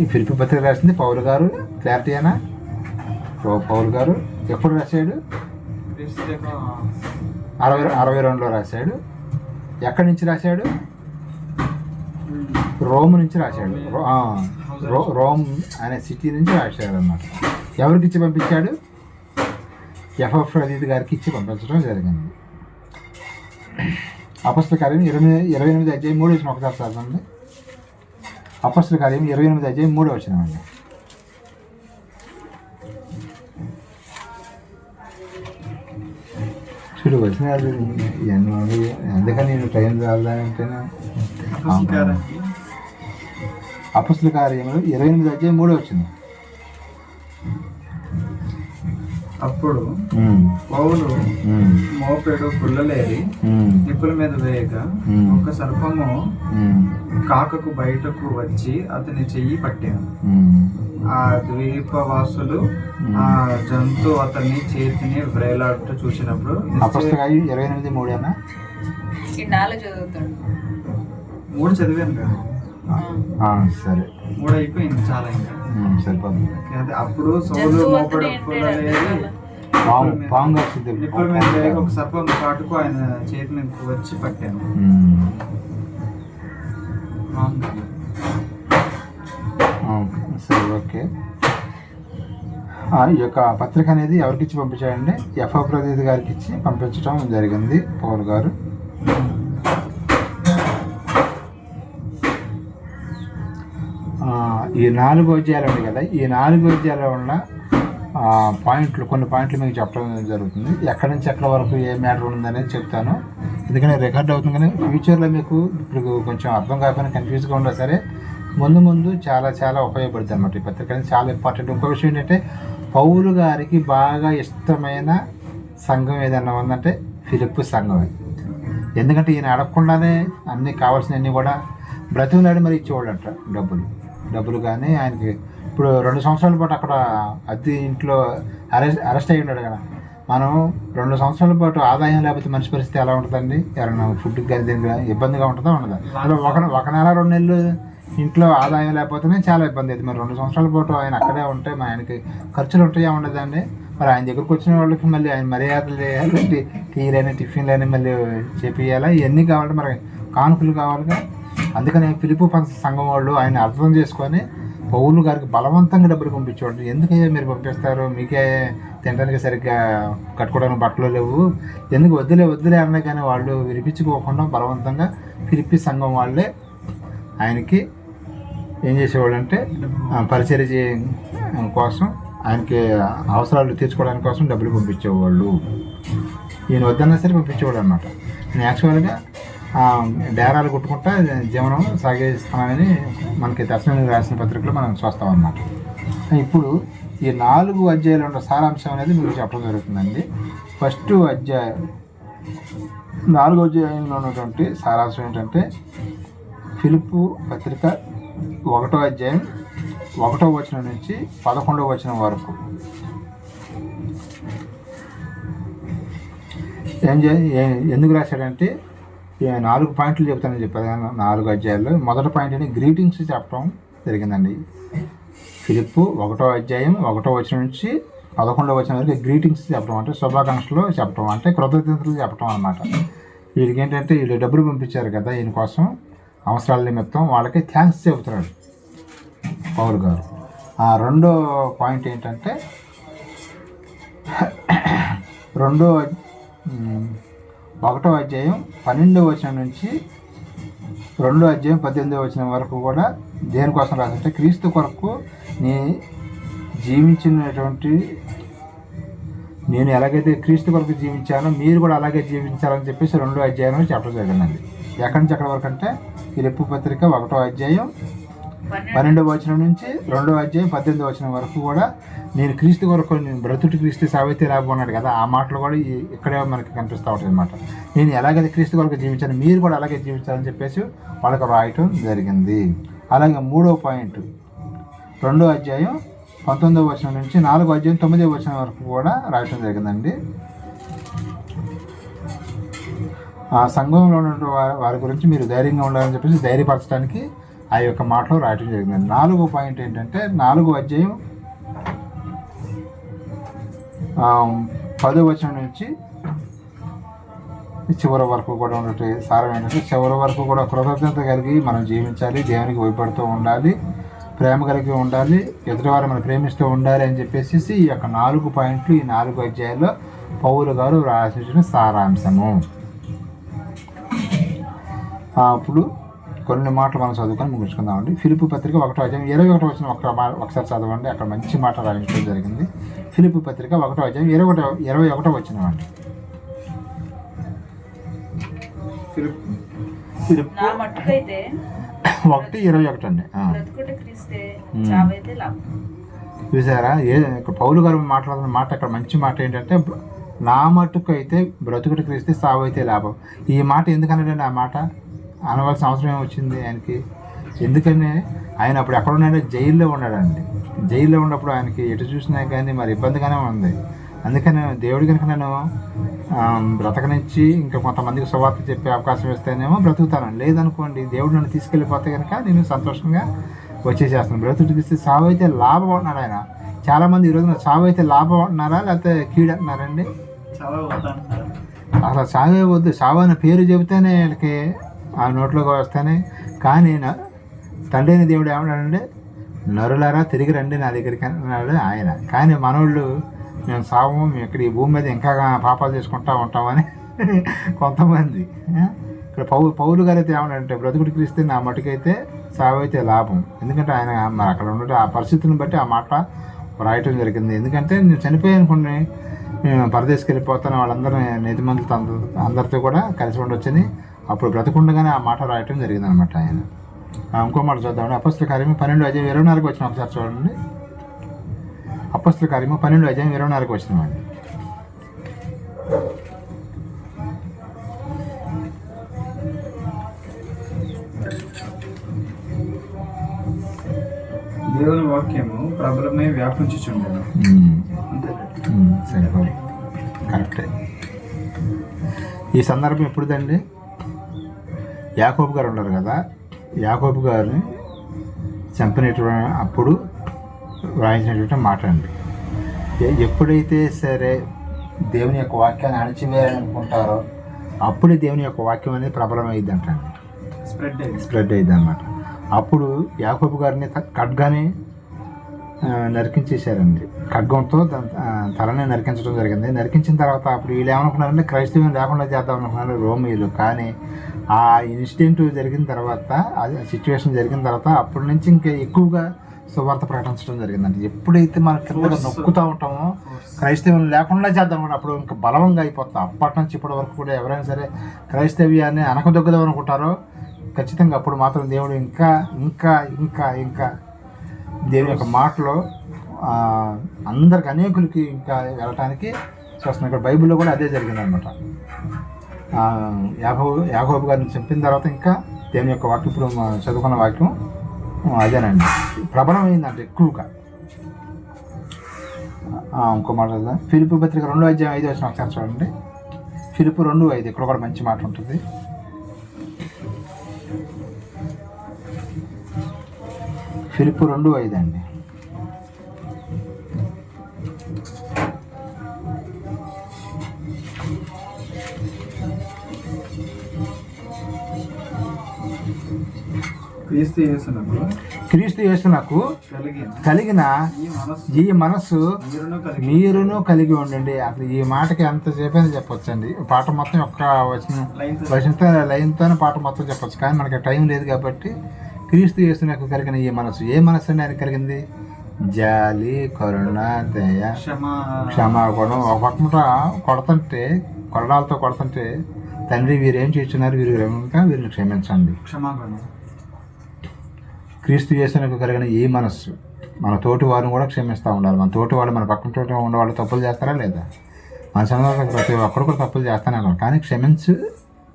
ఈ ఫిలిప్పీ పత్రిక రాసింది పౌలు గారు. క్లారిటీ అయినా పౌలు గారు ఎప్పుడు రాశాడు? 62లో రాశాడు. ఎక్కడి నుంచి రాశాడు? రోమ్ నుంచి రాశాడు. రోమ్ అనే సిటీ నుంచి రాశాడు అన్నమాట. ఎవరికి ఇచ్చి పంపించాడు? ఎపఫ్రదీతు గారికి ఇచ్చి పంపించడం జరిగింది. అపొస్తలుల కార్యం 28-3 ఒకసారి చదవండి. అపొస్తలుల కార్యం 28-3 అండి. చూడు వచ్చిన అందుకని నేను ట్రైన్ రావాలంటేనే. అపొస్తలుల కార్యములు 28-3 అప్పుడు పౌలు మోపెడు పుల్లలేరి నిప్పుల మీద వేయగా ఒక సర్పము కాకకు బయటకు వచ్చి అతని చెయ్యి పట్టాను. ఆ ద్వీపవాసులు ఆ జంతు అతని చేతిని వ్రేలాడుతూ చూసినప్పుడు 28-3 3 చదివాను కదా. సరే 3 అయిపోయింది చాలా. ఇంకా సరిపోతుంది. అప్పుడు సౌలు మోపెడు పుల్లలేరి నిప్పుల మీద వేయగా ఒక సర్పం కాటుకు ఆయన చేతి మీద వచ్చి పట్టాను. సరే, ఓకే. ఈ యొక్క పత్రిక అనేది ఎవరికి ఇచ్చి పంపించాడంటే ఎపఫ్రదీతు గారికి ఇచ్చి పంపించడం జరిగింది పౌలు గారు. ఈ 4 అధ్యాయాలు ఉంది కదా, ఈ 4 అధ్యాయాల వల్ల కొన్ని పాయింట్లు మీకు చెప్పడం జరుగుతుంది. ఎక్కడి నుంచి ఎక్కడి వరకు ఏ మ్యాటర్ ఉందనేది చెప్తాను. ఎందుకంటే రికార్డ్ అవుతుంది, కానీ ఫ్యూచర్లో మీకు ఇప్పుడు కొంచెం అర్థం కాకపోయినా కన్ఫ్యూజ్గా ఉన్నా సరే ముందు చాలా చాలా ఉపయోగపడుతుంది అన్నమాట. ఈ పత్రిక అనేది చాలా ఇంపార్టెంట్. ఇంకో విషయం ఏంటంటే పౌలు గారికి బాగా ఇష్టమైన సంఘం ఏదన్నా ఉందంటే ఫిలిప్పీ సంఘం. ఎందుకంటే ఈయన అడగకుండానే అన్నీ కావాల్సినవన్నీ కూడా బ్రతిమలాడి మరి ఇచ్చేవాళ్ళంట డబ్బులు కానీ ఆయనకి. ఇప్పుడు 2 సంవత్సరాల పాటు అక్కడ అద్దె ఇంట్లో అరెస్ట్ అయ్యి ఉన్నాడు కదా. మనం 2 సంవత్సరాల పాటు ఆదాయం లేకపోతే మనిషి పరిస్థితి ఎలా ఉంటుందండి? ఎవరైనా ఫుడ్కి కానీ దీనికి ఇబ్బందిగా ఉంటుందా ఉండదా? అలా ఒక నెల 2 నెలలు ఇంట్లో ఆదాయం లేకపోతేనే చాలా ఇబ్బంది అవుతుంది. మరి 2 సంవత్సరాల పాటు ఆయన అక్కడే ఉంటే మరి ఆయనకి ఖర్చులు ఉంటాయా ఉండదండి? మరి ఆయన దగ్గరకు వచ్చిన వాళ్ళకి మళ్ళీ ఆయన మర్యాదలు చేయాలి, టీలైనా టిఫిన్లైనా మళ్ళీ చేపియాలా, ఇవన్నీ కావాలంటే మరి కానుకలు కావాలిగా. అందుకని ఫిలిప్పు సంఘం వాళ్ళు ఆయన అర్థం చేసుకొని పౌలు గారికి బలవంతంగా డబ్బులు పంపించేవాడు. ఎందుకయ్యా మీరు పంపిస్తారు? మీకే తినడానికి సరిగ్గా కట్టుకోవడానికి బట్టలు లేవు, ఎందుకు వద్దులే అన్నా కానీ వాళ్ళు వినిపించుకోకుండా బలవంతంగా ఫిలిప్పి సంఘం వాళ్ళే ఆయనకి ఏం చేసేవాళ్ళు అంటే పరిచర్య కోసం, ఆయనకి అవసరాలు తీర్చుకోవడానికి కోసం డబ్బులు పంపించేవాళ్ళు. ఈయన వద్దన్నా సరే పంపించేవాడు అనమాట. నేను యాక్చువల్గా డేరాలు కొట్టుకుంటా జీవనం సాగిస్తున్నానని మనకి దర్శనానికి రాసిన పత్రికలో మనం చూస్తాం అన్నమాట. ఇప్పుడు ఈ 4 అధ్యాయాలు ఉన్న సారాంశం అనేది మీకు చెప్పడం జరుగుతుందండి. ఫస్ట్ అధ్యాయం 4 అధ్యాయంలో ఉన్నటువంటి సారాంశం ఏంటంటే ఫిలిప్పు పత్రిక 1వ అధ్యాయం 1వ వచనం నుంచి 11వ వచనం వరకు ఎందుకు రాశాడంటే 4 పాయింట్లు చెప్తానని చెప్పారు. 4 అధ్యాయాల్లో మొదటి పాయింట్ అని గ్రీటింగ్స్ చెప్పడం జరిగిందండి. ఫిలిప్పు 1వ అధ్యాయం 1వ వచనం నుంచి 11వ వచనం వరకు గ్రీటింగ్స్ చెప్పడం అంటే శుభాకాంక్షలు చెప్పడం అంటే కృతజ్ఞతలు చెప్పడం అనమాట. వీళ్ళకి ఏంటంటే వీళ్ళు డబ్బులు పంపించారు కదా ఈయన కోసం అవసరాల నిమిత్తం, వాళ్ళకి థ్యాంక్స్ చెబుతున్నాడు పౌలు గారు. రెండో పాయింట్ ఏంటంటే 1వ అధ్యాయం 12వ వచనం నుంచి 2వ అధ్యాయం 18వ వచనం వరకు కూడా దేనికోసం రాసంటే క్రీస్తు కొరకు నేను ఎలాగైతే క్రీస్తు కొరకు జీవించానో మీరు కూడా అలాగే జీవించాలని చెప్పేసి 2వ అధ్యాయంలో చెప్పడం జరిగిందండి. ఎక్కడి నుంచి ఎక్కడి వరకు అంటే ఫిలిప్పు పత్రిక 1వ అధ్యాయం 12వ వచనం నుంచి 2వ అధ్యాయం 18వ వచనం వరకు కూడా నేను క్రీస్తు కొరకు బ్రతుటి క్రీస్తు సావైతే లాభం ఉన్నాడు కదా, ఆ మాటలు కూడా ఇక్కడే మనకి కనిపిస్తూ ఉంటుంది అనమాట. నేను ఎలాగైతే క్రీస్తు కొరకు జీవించాను మీరు కూడా అలాగే జీవించాలని చెప్పేసి వాళ్ళకి రాయటం జరిగింది. అలాగే 3వ పాయింట్ 2వ అధ్యాయం 19వ వచనం నుంచి 4వ అధ్యాయం 9వ వచనం వరకు కూడా రాయటం జరిగిందండి. ఆ సంఘంలో ఉన్న వారి గురించి మీరు ధైర్యంగా ఉండాలని చెప్పేసి ధైర్యపరచడానికి ఆ యొక్క మాటలో రాయటం జరిగింది. 4వ పాయింట్ ఏంటంటే 4వ అధ్యాయం 10వ వచనం నుంచి చివరి వరకు కూడా ఉన్నట్టు సారం ఏంటంటే చివరి వరకు కూడా కృతజ్ఞత కలిగి మనం జీవించాలి, దేవునికి భయపడుతూ ఉండాలి, ప్రేమ కలిగి ఉండాలి, ఎదుటివారు మనం ప్రేమిస్తూ ఉండాలి అని చెప్పేసి ఈ యొక్క 4 పాయింట్లు ఈ 4 అధ్యాయాల్లో పౌలు గారు రాసిన సారాంశము. అప్పుడు కొన్ని మాటలు మనం చదువుకొని ముగించుకుందామండి. ఫిలిప్పు పత్రిక 1వ అధ్యాయం 21వ వచనం ఒకసారి చదవండి. అక్కడ మంచి మాట రాయించడం జరిగింది. ఫిలిప్పు పత్రిక 1వ అధ్యాయం 21వ వచనం అండి. ఫిలిప్పు 1:21 అండి. చూసారా పౌలు గారు మాట్లాడుతున్న మాట అక్కడ మంచి మాట ఏంటంటే నా మట్టుకు అయితే బ్రతుకుటి క్రీస్తే సావైతే లాభం. ఈ మాట ఎందుకన్నాడండి? ఆ మాట అనవలసిన అవసరం ఏమొచ్చింది ఆయనకి? ఎందుకని ఆయన అప్పుడు ఎక్కడ ఉన్నాడో జైల్లో ఉన్నాడండి. జైల్లో ఉన్నప్పుడు ఆయనకి ఎటు చూసినా కానీ మరి ఇబ్బందిగానే ఉంది. అందుకని దేవుడి కనుక నేను బ్రతకనిచ్చి ఇంకా కొంతమందికి సువార్త చెప్పే అవకాశం ఇస్తేనేమో బ్రతుకుతాను, లేదనుకోండి దేవుడు నన్ను తీసుకెళ్ళిపోతే కనుక నేను సంతోషంగా వచ్చేసేస్తాను. బ్రతుకుడికి సావు అయితే లాభం అంటున్నాడు ఆయన. చాలామంది ఈరోజున సావు అయితే లాభం అంటున్నారా లేకపోతే కీడు అంటున్నారండి? అసలు సావే వద్దు, సావు అనే పేరు చెబితేనే వీళ్ళకి ఆ నోట్లోకి వస్తానే. కానీ తండ్రి అయిన దేవుడు ఏమన్నాడంటే నరులారా తిరిగి రండి నా దగ్గరికి అన్నాడు ఆయన. కానీ మనోళ్ళు మేము సాము, మేము ఇక్కడ ఈ భూమి మీద ఇంకా పాపాలు చేసుకుంటూ ఉంటామని కొంతమంది. ఇక్కడ పౌలు గారు అయితే ఏమన్నాడంటే బ్రతుకుడికి క్రీస్తే నా మటుకైతే సావు అయితే లాభం. ఎందుకంటే ఆయన మరి అక్కడ ఉన్నట్టు ఆ పరిస్థితిని బట్టి ఆ మాట రాయటం జరిగింది. ఎందుకంటే నేను చనిపోయానుకోండి, నేను పరదేశకి వెళ్ళిపోతాను, వాళ్ళందరూ నీతిమంతులతో అందరితో కూడా కలిసి ఉండొచ్చని అప్పుడు బ్రతకుండగానే ఆ మాట రాయటం జరిగింది అనమాట ఆయన. ఇంకో మాట చూద్దామండి. అపొస్తలుల కార్యము 12వ అధ్యాయం 24వ వచనం ఒకసారి చూడండి. అపొస్తలుల కార్యము 12వ అధ్యాయం 24వ వచనం అండి. దేవుని వాక్యము ప్రబలమై వ్యాపించుచుండెను. సరే, కరెక్టే. ఈ సందర్భం ఎప్పుడుదండి? యాకోబు గారు ఉన్నారు కదా, యాకోబు గారిని చంపినటువంటి అప్పుడు వ్రాయించినటువంటి మాట అండి. ఎప్పుడైతే సరే దేవుని యొక్క వాక్యాన్ని అణచివేయాలనుకుంటారో అప్పుడే దేవుని యొక్క వాక్యం అనేది ప్రబలమైంది అంటండి, స్ప్రెడ్ అయ్యింది అనమాట. అప్పుడు యాకోబు గారిని ఖడ్గానే నరికించేశారండి. ఖడ్గంతో తలని నరికించడం జరిగింది. నరికించిన తర్వాత అప్పుడు వీళ్ళు ఏమనుకున్నారంటే క్రైస్తవం లేకుండా చేద్దాం అనుకున్నారు రోమియోలు. కానీ ఆ ఇన్సిడెంట్ జరిగిన తర్వాత, ఆ సిచ్యువేషన్ జరిగిన తర్వాత అప్పటి నుంచి ఇంకా ఎక్కువగా సువార్త ప్రకటించడం జరిగిందండి. ఎప్పుడైతే మనం కిందగా నొక్కుతూ ఉంటామో క్రైస్తవం లేకుండా చేద్దాం అనుకుంటే అప్పుడు ఇంకా బలంగా అయిపోతాం. అప్పటి నుంచి ఇప్పటి వరకు కూడా ఎవరైనా సరే క్రైస్తవ్యాన్ని అనకదొగ్గదాం అనుకుంటారో ఖచ్చితంగా అప్పుడు మాత్రం దేవుడు ఇంకా ఇంకా ఇంకా ఇంకా దేవుని యొక్క మాటలో అందరికి అనేకులకి ఇంకా వెళ్ళటానికి చూస్తున్నాం. ఇక్కడ బైబిల్లో కూడా అదే జరిగిందనమాట. యాకోబు గారిని చంపిన తర్వాత ఇంకా దేవుని యొక్క వాక్యం ఇప్పుడు చదువుకున్న వాక్యం అదేనండి, ప్రబలమైందంటే ఎక్కువగా. ఇంకో మాట ఫిలిప్పీ పత్రిక 2:5 ఒకసారి చూడండి. ఫిలిప్పీ 2:5 ఇక్కడ కూడా మంచి మాట ఉంటుంది. ఫిలిప్పీ 2:5 అండి. క్రీస్తు యేసునకు కలిగిన ఈ మనస్సు మీరును కలిగి ఉండండి. అసలు ఈ మాటకి ఎంత చెప్పని చెప్పొచ్చండి. పాట మొత్తం ఒక్క వచనంతో లైన్తోనే పాట మొత్తం చెప్పొచ్చు. కానీ మనకి టైం లేదు కాబట్టి క్రీస్తు యేసునకు కలిగిన ఈ మనస్సు, ఏ మనస్సు అండి ఆయన కలిగింది? జాలి, కరుణ, దయ, క్షమాగుణం. ఒక పక్కన కొడుతుంటే, కొరడాలతో కొడుతుంటే తండ్రి వీరేం చేస్తున్నారు, వీరిని క్షమించండి. క్షమాగుణం. క్రీస్తు యేసునకు కలిగిన ఈ మనస్సు, మన తోటి వారిని కూడా క్షమిస్తూ ఉండాలి. మన తోటి వాళ్ళు, మన పక్కన తోటి ఉన్నవాళ్ళు తప్పులు చేస్తారా లేదా? మన సందర్భంగా ప్రతి ఒక్కరు కూడా తప్పులు చేస్తానే ఉన్నారు. కానీ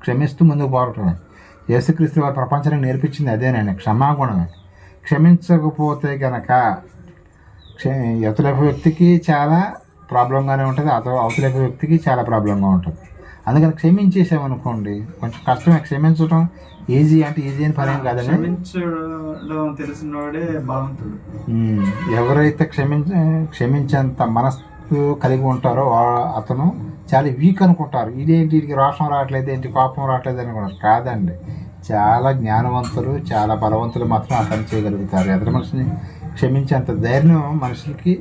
క్షమిస్తూ ముందుకు పోవటం. యేసుక్రీస్తు వారి ప్రపంచానికి నేర్పించింది అదేనండి, క్షమాగుణమే. క్షమించకపోతే కనుక అవతల వ్యక్తికి చాలా ప్రాబ్లంగానే ఉంటుంది, అవతల వ్యక్తికి చాలా ప్రాబ్లంగా ఉంటుంది. అందుకని క్షమించేసామనుకోండి కొంచెం కష్టమే. క్షమించడం ఈజీ అంటే ఈజీ అని పని ఏం కాదండి. ఎవరైతే క్షమించేంత మనస్సు కలిగి ఉంటారో అతను చాలా వీక్ అనుకుంటారు. ఇదేంటి, వీడికి రోషం రావట్లేదు, ఏంటి కోపం రావట్లేదు అనుకుంటారు. కాదండి, చాలా జ్ఞానవంతులు, చాలా బలవంతులు మాత్రం ఆ పని చేయగలుగుతారు. ఎదురు మనిషిని క్షమించేంత ధైర్యం మనుషులకి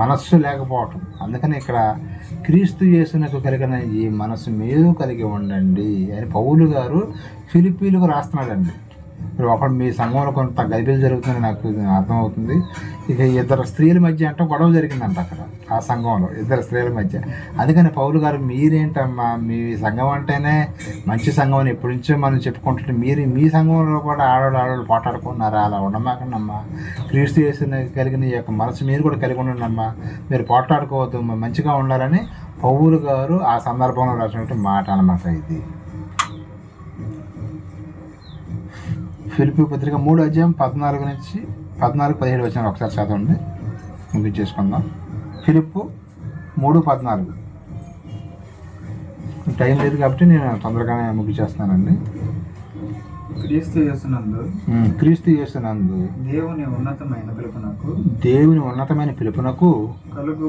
మనస్సు లేకపోవటం. అందుకని ఇక్కడ క్రీస్తు యేసునకు కలిగిన ఈ మనస్సు మీరు కలిగి ఉండండి అని పౌలు గారు ఫిలిప్పీలకు రాస్తున్నాడండి. ఇప్పుడు ఒకడు మీ సంఘంలో కొంత గలిబిలు జరుగుతుందని నాకు అర్థమవుతుంది. ఇక ఇద్దరు స్త్రీల మధ్య అంటే గొడవ జరిగిందంట అక్కడ ఆ సంఘంలో, ఇద్దరు స్త్రీల మధ్య. అందుకని పౌలు గారు మీరేంటమ్మా, మీ సంఘం అంటేనే మంచి సంఘం అని ఎప్పటి నుంచో మనం చెప్పుకుంటుంటే మీరు మీ సంఘంలో కూడా ఆడవాళ్ళు పోటాడుకున్నారా? అలా ఉండమాకండమ్మా. క్రీస్తు యేసుని కలిగిన ఈ యొక్క మనసు మీరు కూడా కలిగి ఉండండమ్మా, మీరు పోటాడుకోవద్దు, మంచిగా ఉండాలని పౌలు గారు ఆ సందర్భంలో రాసినటువంటి మాట అన్నమాట ఇది. ఫిలిప్పీ పత్రిక 3:14-17 వచ్చిన ఒకసారి చదవండి, ముగించేసుకుందాం. ఫిలిప్పు 3:14. టైం లేదు కాబట్టి నేను తొందరగానే ముగించేస్తానండి. క్రీస్తు యేసునందు దేవుని ఉన్నతమైన పిలుపునకు కలుగు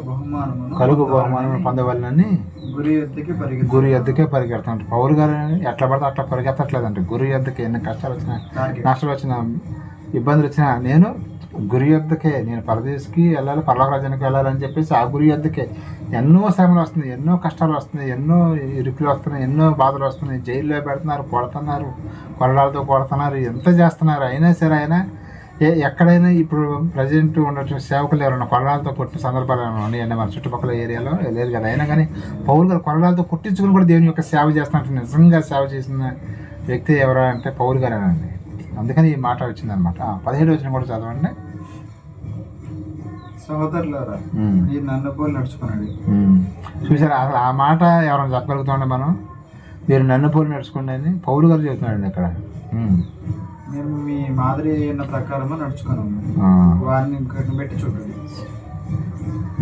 బహుమానము పొందవలనని గురి ఎద్దుకే పరిగెడుతుంటారు. పౌలు గారు ఎట్లా పడితే అట్లా పరిగెత్తట్లేదంటే గురి ఎద్దుకే. ఎన్ని కష్టాలు వచ్చినా, నష్టాలు వచ్చినా, ఇబ్బందులు వచ్చినా నేను గురి ఎద్దుకే, నేను పరదేశికి వెళ్ళాలి, పరలోక రాజ్యానికి వెళ్ళాలని చెప్పేసి ఆ గురి ఎద్దుకే. ఎన్నో శ్రమలు వస్తున్నాయి, ఎన్నో కష్టాలు వస్తున్నాయి, ఎన్నో ఇరుకులు వస్తున్నాయి, ఎన్నో బాధలు వస్తున్నాయి. జైల్లో పెడుతున్నారు, కొడుతున్నారు, కొరడాలతో కొడుతున్నారు, ఎంత చేస్తున్నారు. అయినా సరే ఆయన ఎక్కడైనా ఇప్పుడు ప్రజెంట్ ఉన్నట్టు సేవకులు ఎవరైనా కొరడాలతో కొట్టిన సందర్భాలు ఏమైనా ఉన్నాయండి మన చుట్టుపక్కల ఏరియాలో? లేదు కదా. అయినా కానీ పౌలు గారు కొరడాలతో కొట్టించుకుని కూడా దేవుని యొక్క సేవ చేస్తున్నట్టు నిజంగా సేవ చేసిన వ్యక్తి ఎవరు అంటే పౌలు గారేనండి. అందుకని ఈ మాట వచ్చిందనమాట. 17 వచ్చిన కూడా చదవండి. సహోదరులారా, నన్ను పోలి నడుచుకున్నాడు. చూసారా, అసలు ఆ మాట ఎవరైనా చెప్పగలుగుతామండి మనం? మీరు నన్ను పోలి నడుచుకోండి అని పౌలు గారు చెబుతున్నాడండి అక్కడ. మేము మీ మాదిరి అయిన ప్రకారము నడుచుకున్నాము, వారిని కనిపెట్టి చూడండి.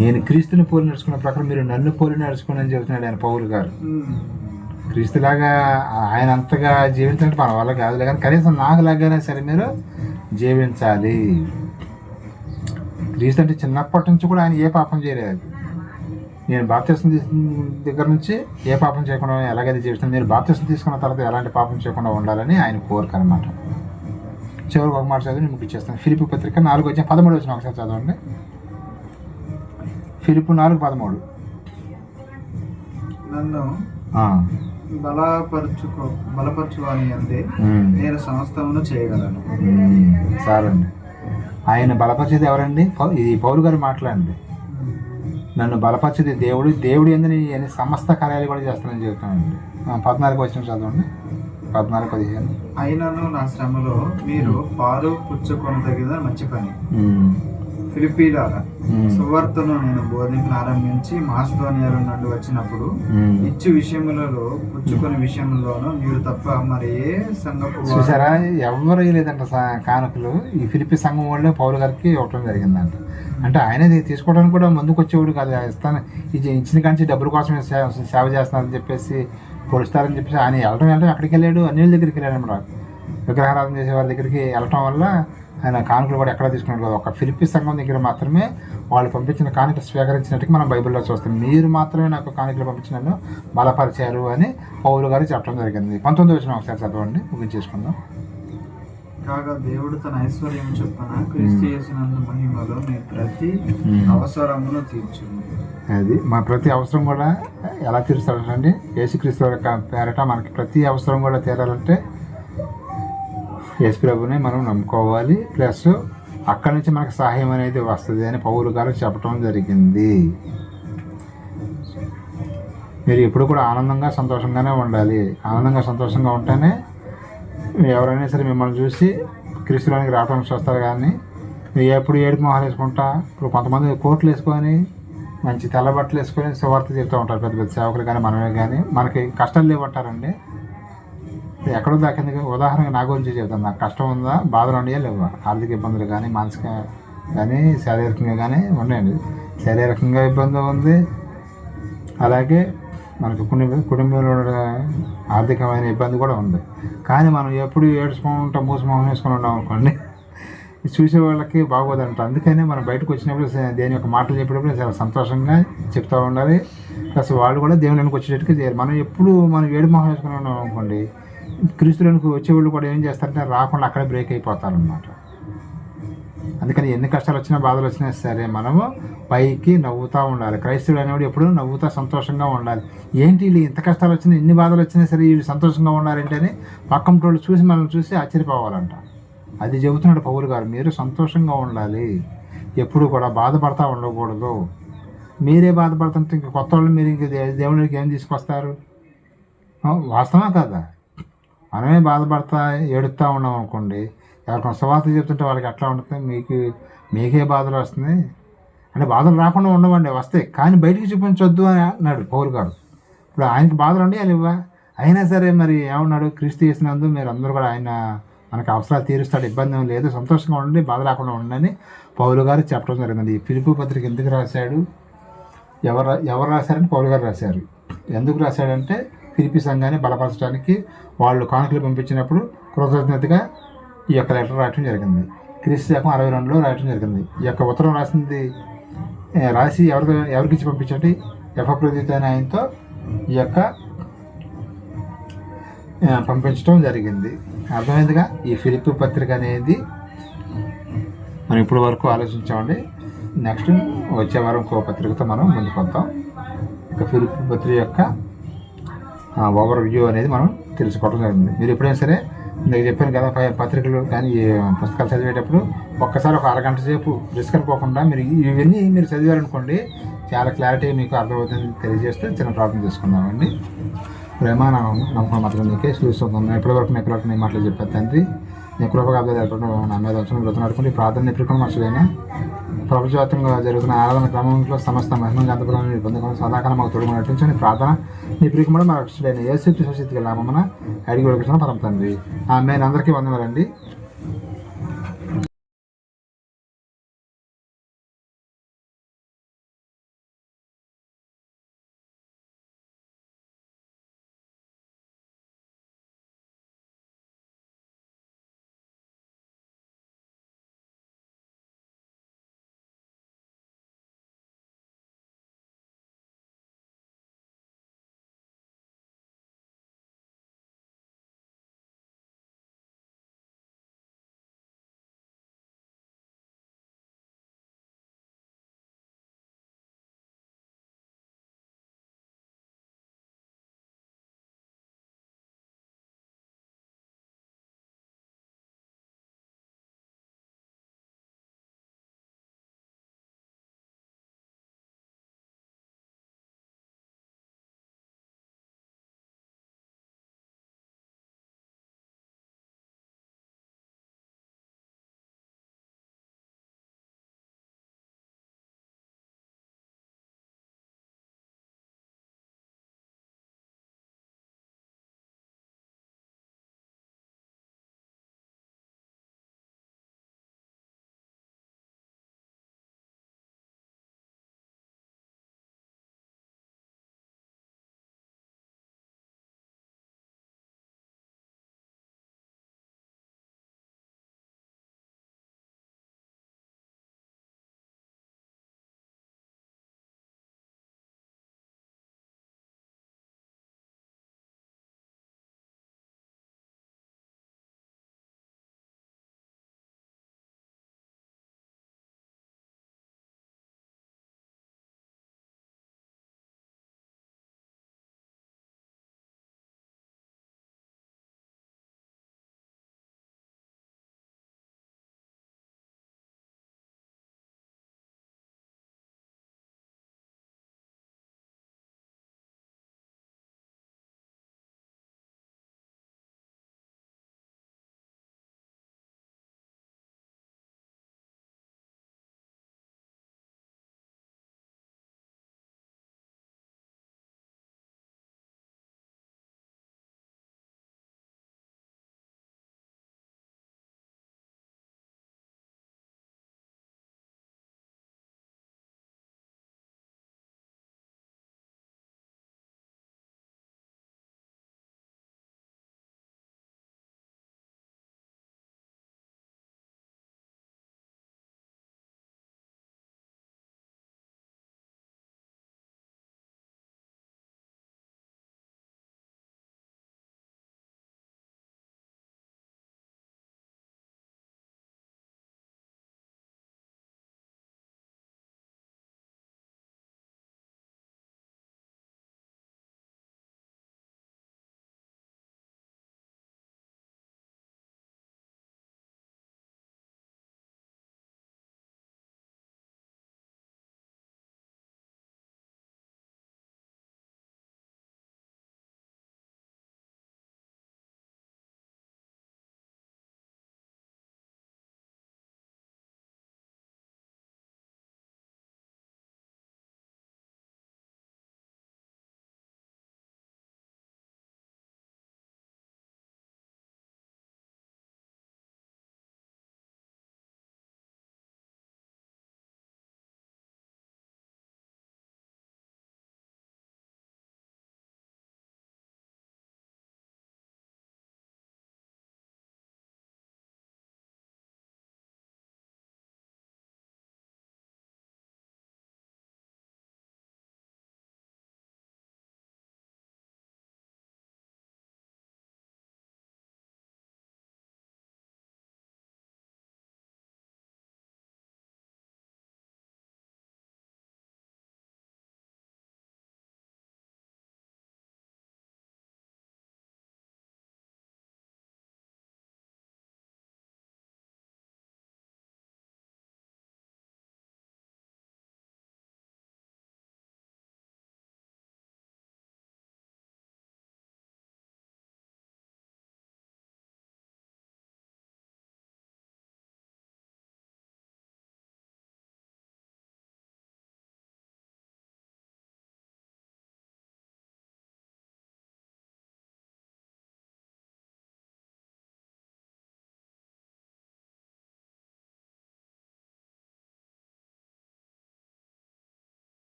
నేను క్రీస్తుని పోలి నడుచుకున్న ప్రకారం మీరు నన్ను పోలి నడుచుకోండి అని చెబుతున్నాడు ఆయన పౌలు గారు. క్రీస్తులాగా ఆయన అంతగా జీవించాలంటే మన వల్ల కాదులే, కానీ కనీసం నాకు లాగానే సరే మీరు జీవించాలి. క్రీస్తు అంటే చిన్నప్పటి నుంచి కూడా ఆయన ఏ పాపం చేయలేదు. నేను బాప్తిస్మం తీసుకున్న దగ్గర నుంచి ఏ పాపం చేయకుండా ఎలాగైతే జీవిస్తాను, మీరు బాప్తిస్మం తీసుకున్న తర్వాత ఎలాంటి పాపం చేయకుండా ఉండాలని ఆయన కోరిక అనమాట. చివరికి ఒక మాట చదివి నేను ముగిచ్చేస్తాను. ఫిలిప్పీ పత్రిక 4:13 వచ్చిన ఒకసారి చదవండి. ఫిలిప్పు 4:13. నన్ను బలపరచువాని అందే నేను సమస్తమును చేయగలను. సారండి, ఆయన బలపరిచేది ఎవరండి? ఇది పౌలు గారు మాట్లాడండి. నన్ను బలపరిచేది దేవుడు, దేవుడు ఎందుకు సమస్త కార్యాలు కూడా చేస్తానని చెబుతానండి. 14 వచ్చిన చదవండి. 14:15. అయినను నా శ్రమలో మీరు పాలు పుచ్చుకొనదగిన మంచి పని. ఫిలిప్పీలారా, సువార్తను నేను బోధించిన ఆరంభించి మాసిదోనియాలో నుండి వచ్చినప్పుడు ఇచ్చు విషయములలో పుచ్చుకునే విషయంలోనూ మీరు తప్ప మరి ఏ సంఘపు చూసారా, ఎవరు లేదంట కానుకలు. ఈ ఫిలిప్పీ సంఘం వాళ్ళే పౌలు గారికి ఇవ్వటం జరిగిందంట. అంటే ఆయన తీసుకోవడానికి కూడా ముందుకు వచ్చేవాడు కాదు. ఇస్తాను ఇచ్చిన కాంచి డబ్బుల కోసమే సేవ చేస్తున్నారని చెప్పేసి పొడుస్తారని చెప్పేసి ఆయన వెళ్ళడం అక్కడికి వెళ్ళాడు, అన్నిళ్ళ దగ్గరికి వెళ్ళాడు అన్నమాట. విగ్రహారాధన చేసే వారి దగ్గరికి వెళ్ళటం వల్ల ఆయన కానుకలు కూడా ఎక్కడ తీసుకున్నాడు కదా, ఒక ఫిలిప్పీ సంఘం దగ్గర మాత్రమే వాళ్ళు పంపించిన కానుకలు స్వీకరించినట్టుగా మనం బైబిల్లో చూస్తాం. మీరు మాత్రమే నాకు కానుకలు పంపించి నన్ను బలపరిచారు అని పౌలు గారు చెప్పడం జరిగింది. 19 వచ్చిన ఒకసారి చదవండి, ముగించేసుకుందాం. కాగా దేవుడు తన ఐశ్వర్యం చొప్పున క్రీస్తు యేసునందు మహిమలో మీ ప్రతి అవసరమును తీర్చును. అది మా ప్రతి అవసరం కూడా ఎలా తీరుస్తాడంటే, యేసుక్రీస్తు యొక్క పేరట మనకి ప్రతి అవసరం కూడా తీరాలంటే యేసు ప్రభుని మనం నమ్ముకోవాలి. ప్లస్ అక్కడి నుంచి మనకు సహాయం అనేది వస్తుంది అని పౌలు గారు చెప్పడం జరిగింది. మీరు ఎప్పుడు కూడా ఆనందంగా సంతోషంగానే ఉండాలి. ఆనందంగా సంతోషంగా ఉంటేనే ఎవరైనా సరే మిమ్మల్ని చూసి క్రీస్తులోనికి రావడం చూస్తారు. కానీ మీరు ఎప్పుడు ఏడుపు మొహాలు వేసుకుంటా, ఇప్పుడు కొంతమంది కోట్లు వేసుకొని మంచి తెల్ల బట్టలు వేసుకొని సువార్త చెప్తూ ఉంటారు, పెద్ద పెద్ద సేవకులు కానీ మనమే కానీ. మనకి కష్టాలు లేవంటారండి. ఎక్కడో దాకింది. ఉదాహరణగా నా గురించి చెప్తాను. నాకు కష్టం ఉందా, బాధలు ఉన్నాయా లేవా, ఆర్థిక ఇబ్బందులు కానీ మానసిక కానీ శారీరకంగా కానీ ఉన్నాయండి. శారీరకంగా ఇబ్బంది ఉంది, అలాగే మనకు కుటుంబంలో ఆర్థికమైన ఇబ్బంది కూడా ఉంది. కానీ మనం ఎప్పుడు ఏడ్చుకుంటా మూసమోహం వేసుకొని ఉన్నాం అనుకోండి, చూసే వాళ్ళకి బాగోదంట. అందుకనే మనం బయటకు వచ్చినప్పుడు దేని యొక్క మాటలు చెప్పేటప్పుడు చాలా సంతోషంగా చెప్తూ ఉండాలి. ప్లస్ వాళ్ళు కూడా దేవునికి వచ్చేటట్టుగా చేయాలి. మనం ఎప్పుడు మనం ఏడు మొహం వేసుకుని ఉన్నాం అనుకోండి, క్రీస్తులోనికి వచ్చేవాళ్ళు కూడా ఏం చేస్తారంటే రాకుండా అక్కడే బ్రేక్ అయిపోతారనమాట. అందుకని ఎన్ని కష్టాలు వచ్చినా బాధలు వచ్చినా సరే మనము పైకి నవ్వుతూ ఉండాలి. క్రైస్తవుడు అనేవాడు ఎప్పుడు నవ్వుతూ సంతోషంగా ఉండాలి. ఏంటి వీళ్ళు ఇంత కష్టాలు వచ్చినా ఎన్ని బాధలు వచ్చినా సరే వీళ్ళు సంతోషంగా ఉన్నారంటే అని పక్కంటోళ్ళు చూసి మనల్ని చూసి ఆశ్చర్యపోవాలంట. అది చెబుతున్నాడు పౌలు గారు. మీరు సంతోషంగా ఉండాలి, ఎప్పుడు కూడా బాధపడతా ఉండకూడదు. మీరే బాధపడుతుంటే ఇంక కొత్త వాళ్ళు మీరు ఇంక దేవునికి ఏం తీసుకొస్తారు? వాస్తవా కదా? మనమే బాధపడతా ఏడుస్తూ ఉన్నాం అనుకోండి, ఎవరికైనా సువార్త చెప్తుంటే వాళ్ళకి ఎట్లా ఉంటుంది? మీకే బాధలు వస్తున్నాయి అంటే బాధలు రాకుండా ఉండవండి, వస్తాయి, కానీ బయటికి చూపించొద్దు అని అన్నాడు పౌలు గారు. ఇప్పుడు ఆయనకి బాధలు ఉండి అని ఇవ్వ, అయినా సరే మరి ఏమన్నాడు? క్రీస్తు చేసినందుకు మీరు అందరూ కూడా ఆయన మనకు అవసరాలు తీరుస్తాడు, ఇబ్బంది ఏం లేదు, సంతోషంగా ఉండండి, బాధ లేకుండా ఉండండి పౌలు గారు చెప్పడం జరిగింది. ఈ ఫిలిప్పీ పత్రిక ఎందుకు రాశాడు? ఎవరు రాశారంటే పౌలు గారు రాశారు. ఎందుకు రాశాడంటే ఫిలిప్పీ సంఘాన్ని బలపరచడానికి వాళ్ళు కానుకలు పంపించినప్పుడు కృతజ్ఞతగా ఈ యొక్క లెటర్ రాయటం జరిగింది. క్రీస్తు శకం 62లో రాయటం జరిగింది. ఈ యొక్క ఉత్తరం రాసి ఎవరికి ఇచ్చి పంపించండి? ఎఫ్రదీతు అనే ఆయనతో ఈ యొక్క పంపించడం జరిగింది. అర్థమైందిగా? ఈ ఫిలిప్పీ పత్రిక అనేది మనం ఇప్పుడు వరకు ఆలోచించామండి. నెక్స్ట్ వచ్చే వారం ఇంకో పత్రికతో మనం ముందుకు వద్దాం. ఇక ఫిలిప్పీ పత్రిక యొక్క ఓవర్ వ్యూ అనేది మనం తెలుసుకోవడం జరిగింది. మీరు ఎప్పుడైనా సరే నేను చెప్పాను కదా, పత్రికలు కానీ పుస్తకాలు చదివేటప్పుడు ఒక్కసారి ఒక అరగంట సేపు రిస్క్ అనుకోకుండా మీరు ఇవన్నీ మీరు చదివారనుకోండి, చాలా క్లారిటీ మీకు అర్థమవుతుంది తెలియజేస్తే చిన్న ప్రార్థన చేసుకుందామండి. ప్రేమ నమ్మకం మాత్రం నీకే చూస్తున్నాను. ఎప్పటివరకు నేను ఎక్కడికి నేను మాటలు చెప్పాను తండ్రి, నీ కృపగా ఏర్పడిన నా మీద వచ్చిన బ్రతం నడుకుంటే ప్రార్థన ఎప్పుడు మర్చిపోయినా ప్రపంచవ్యాప్తంగా జరుగుతున్న ఆరాధన క్రమంలో సమస్త మహిమ గంతపురం పొందుకొని సదాకాలం మాకు తోడుగా నటించని ప్రార్థన నీ ప్రియకుమారుడు మా రక్షకుడైన యేసు క్రీస్తు నామమున అడిగి పరమ తండ్రి. ఆమె అందరికీ వందనాలండి.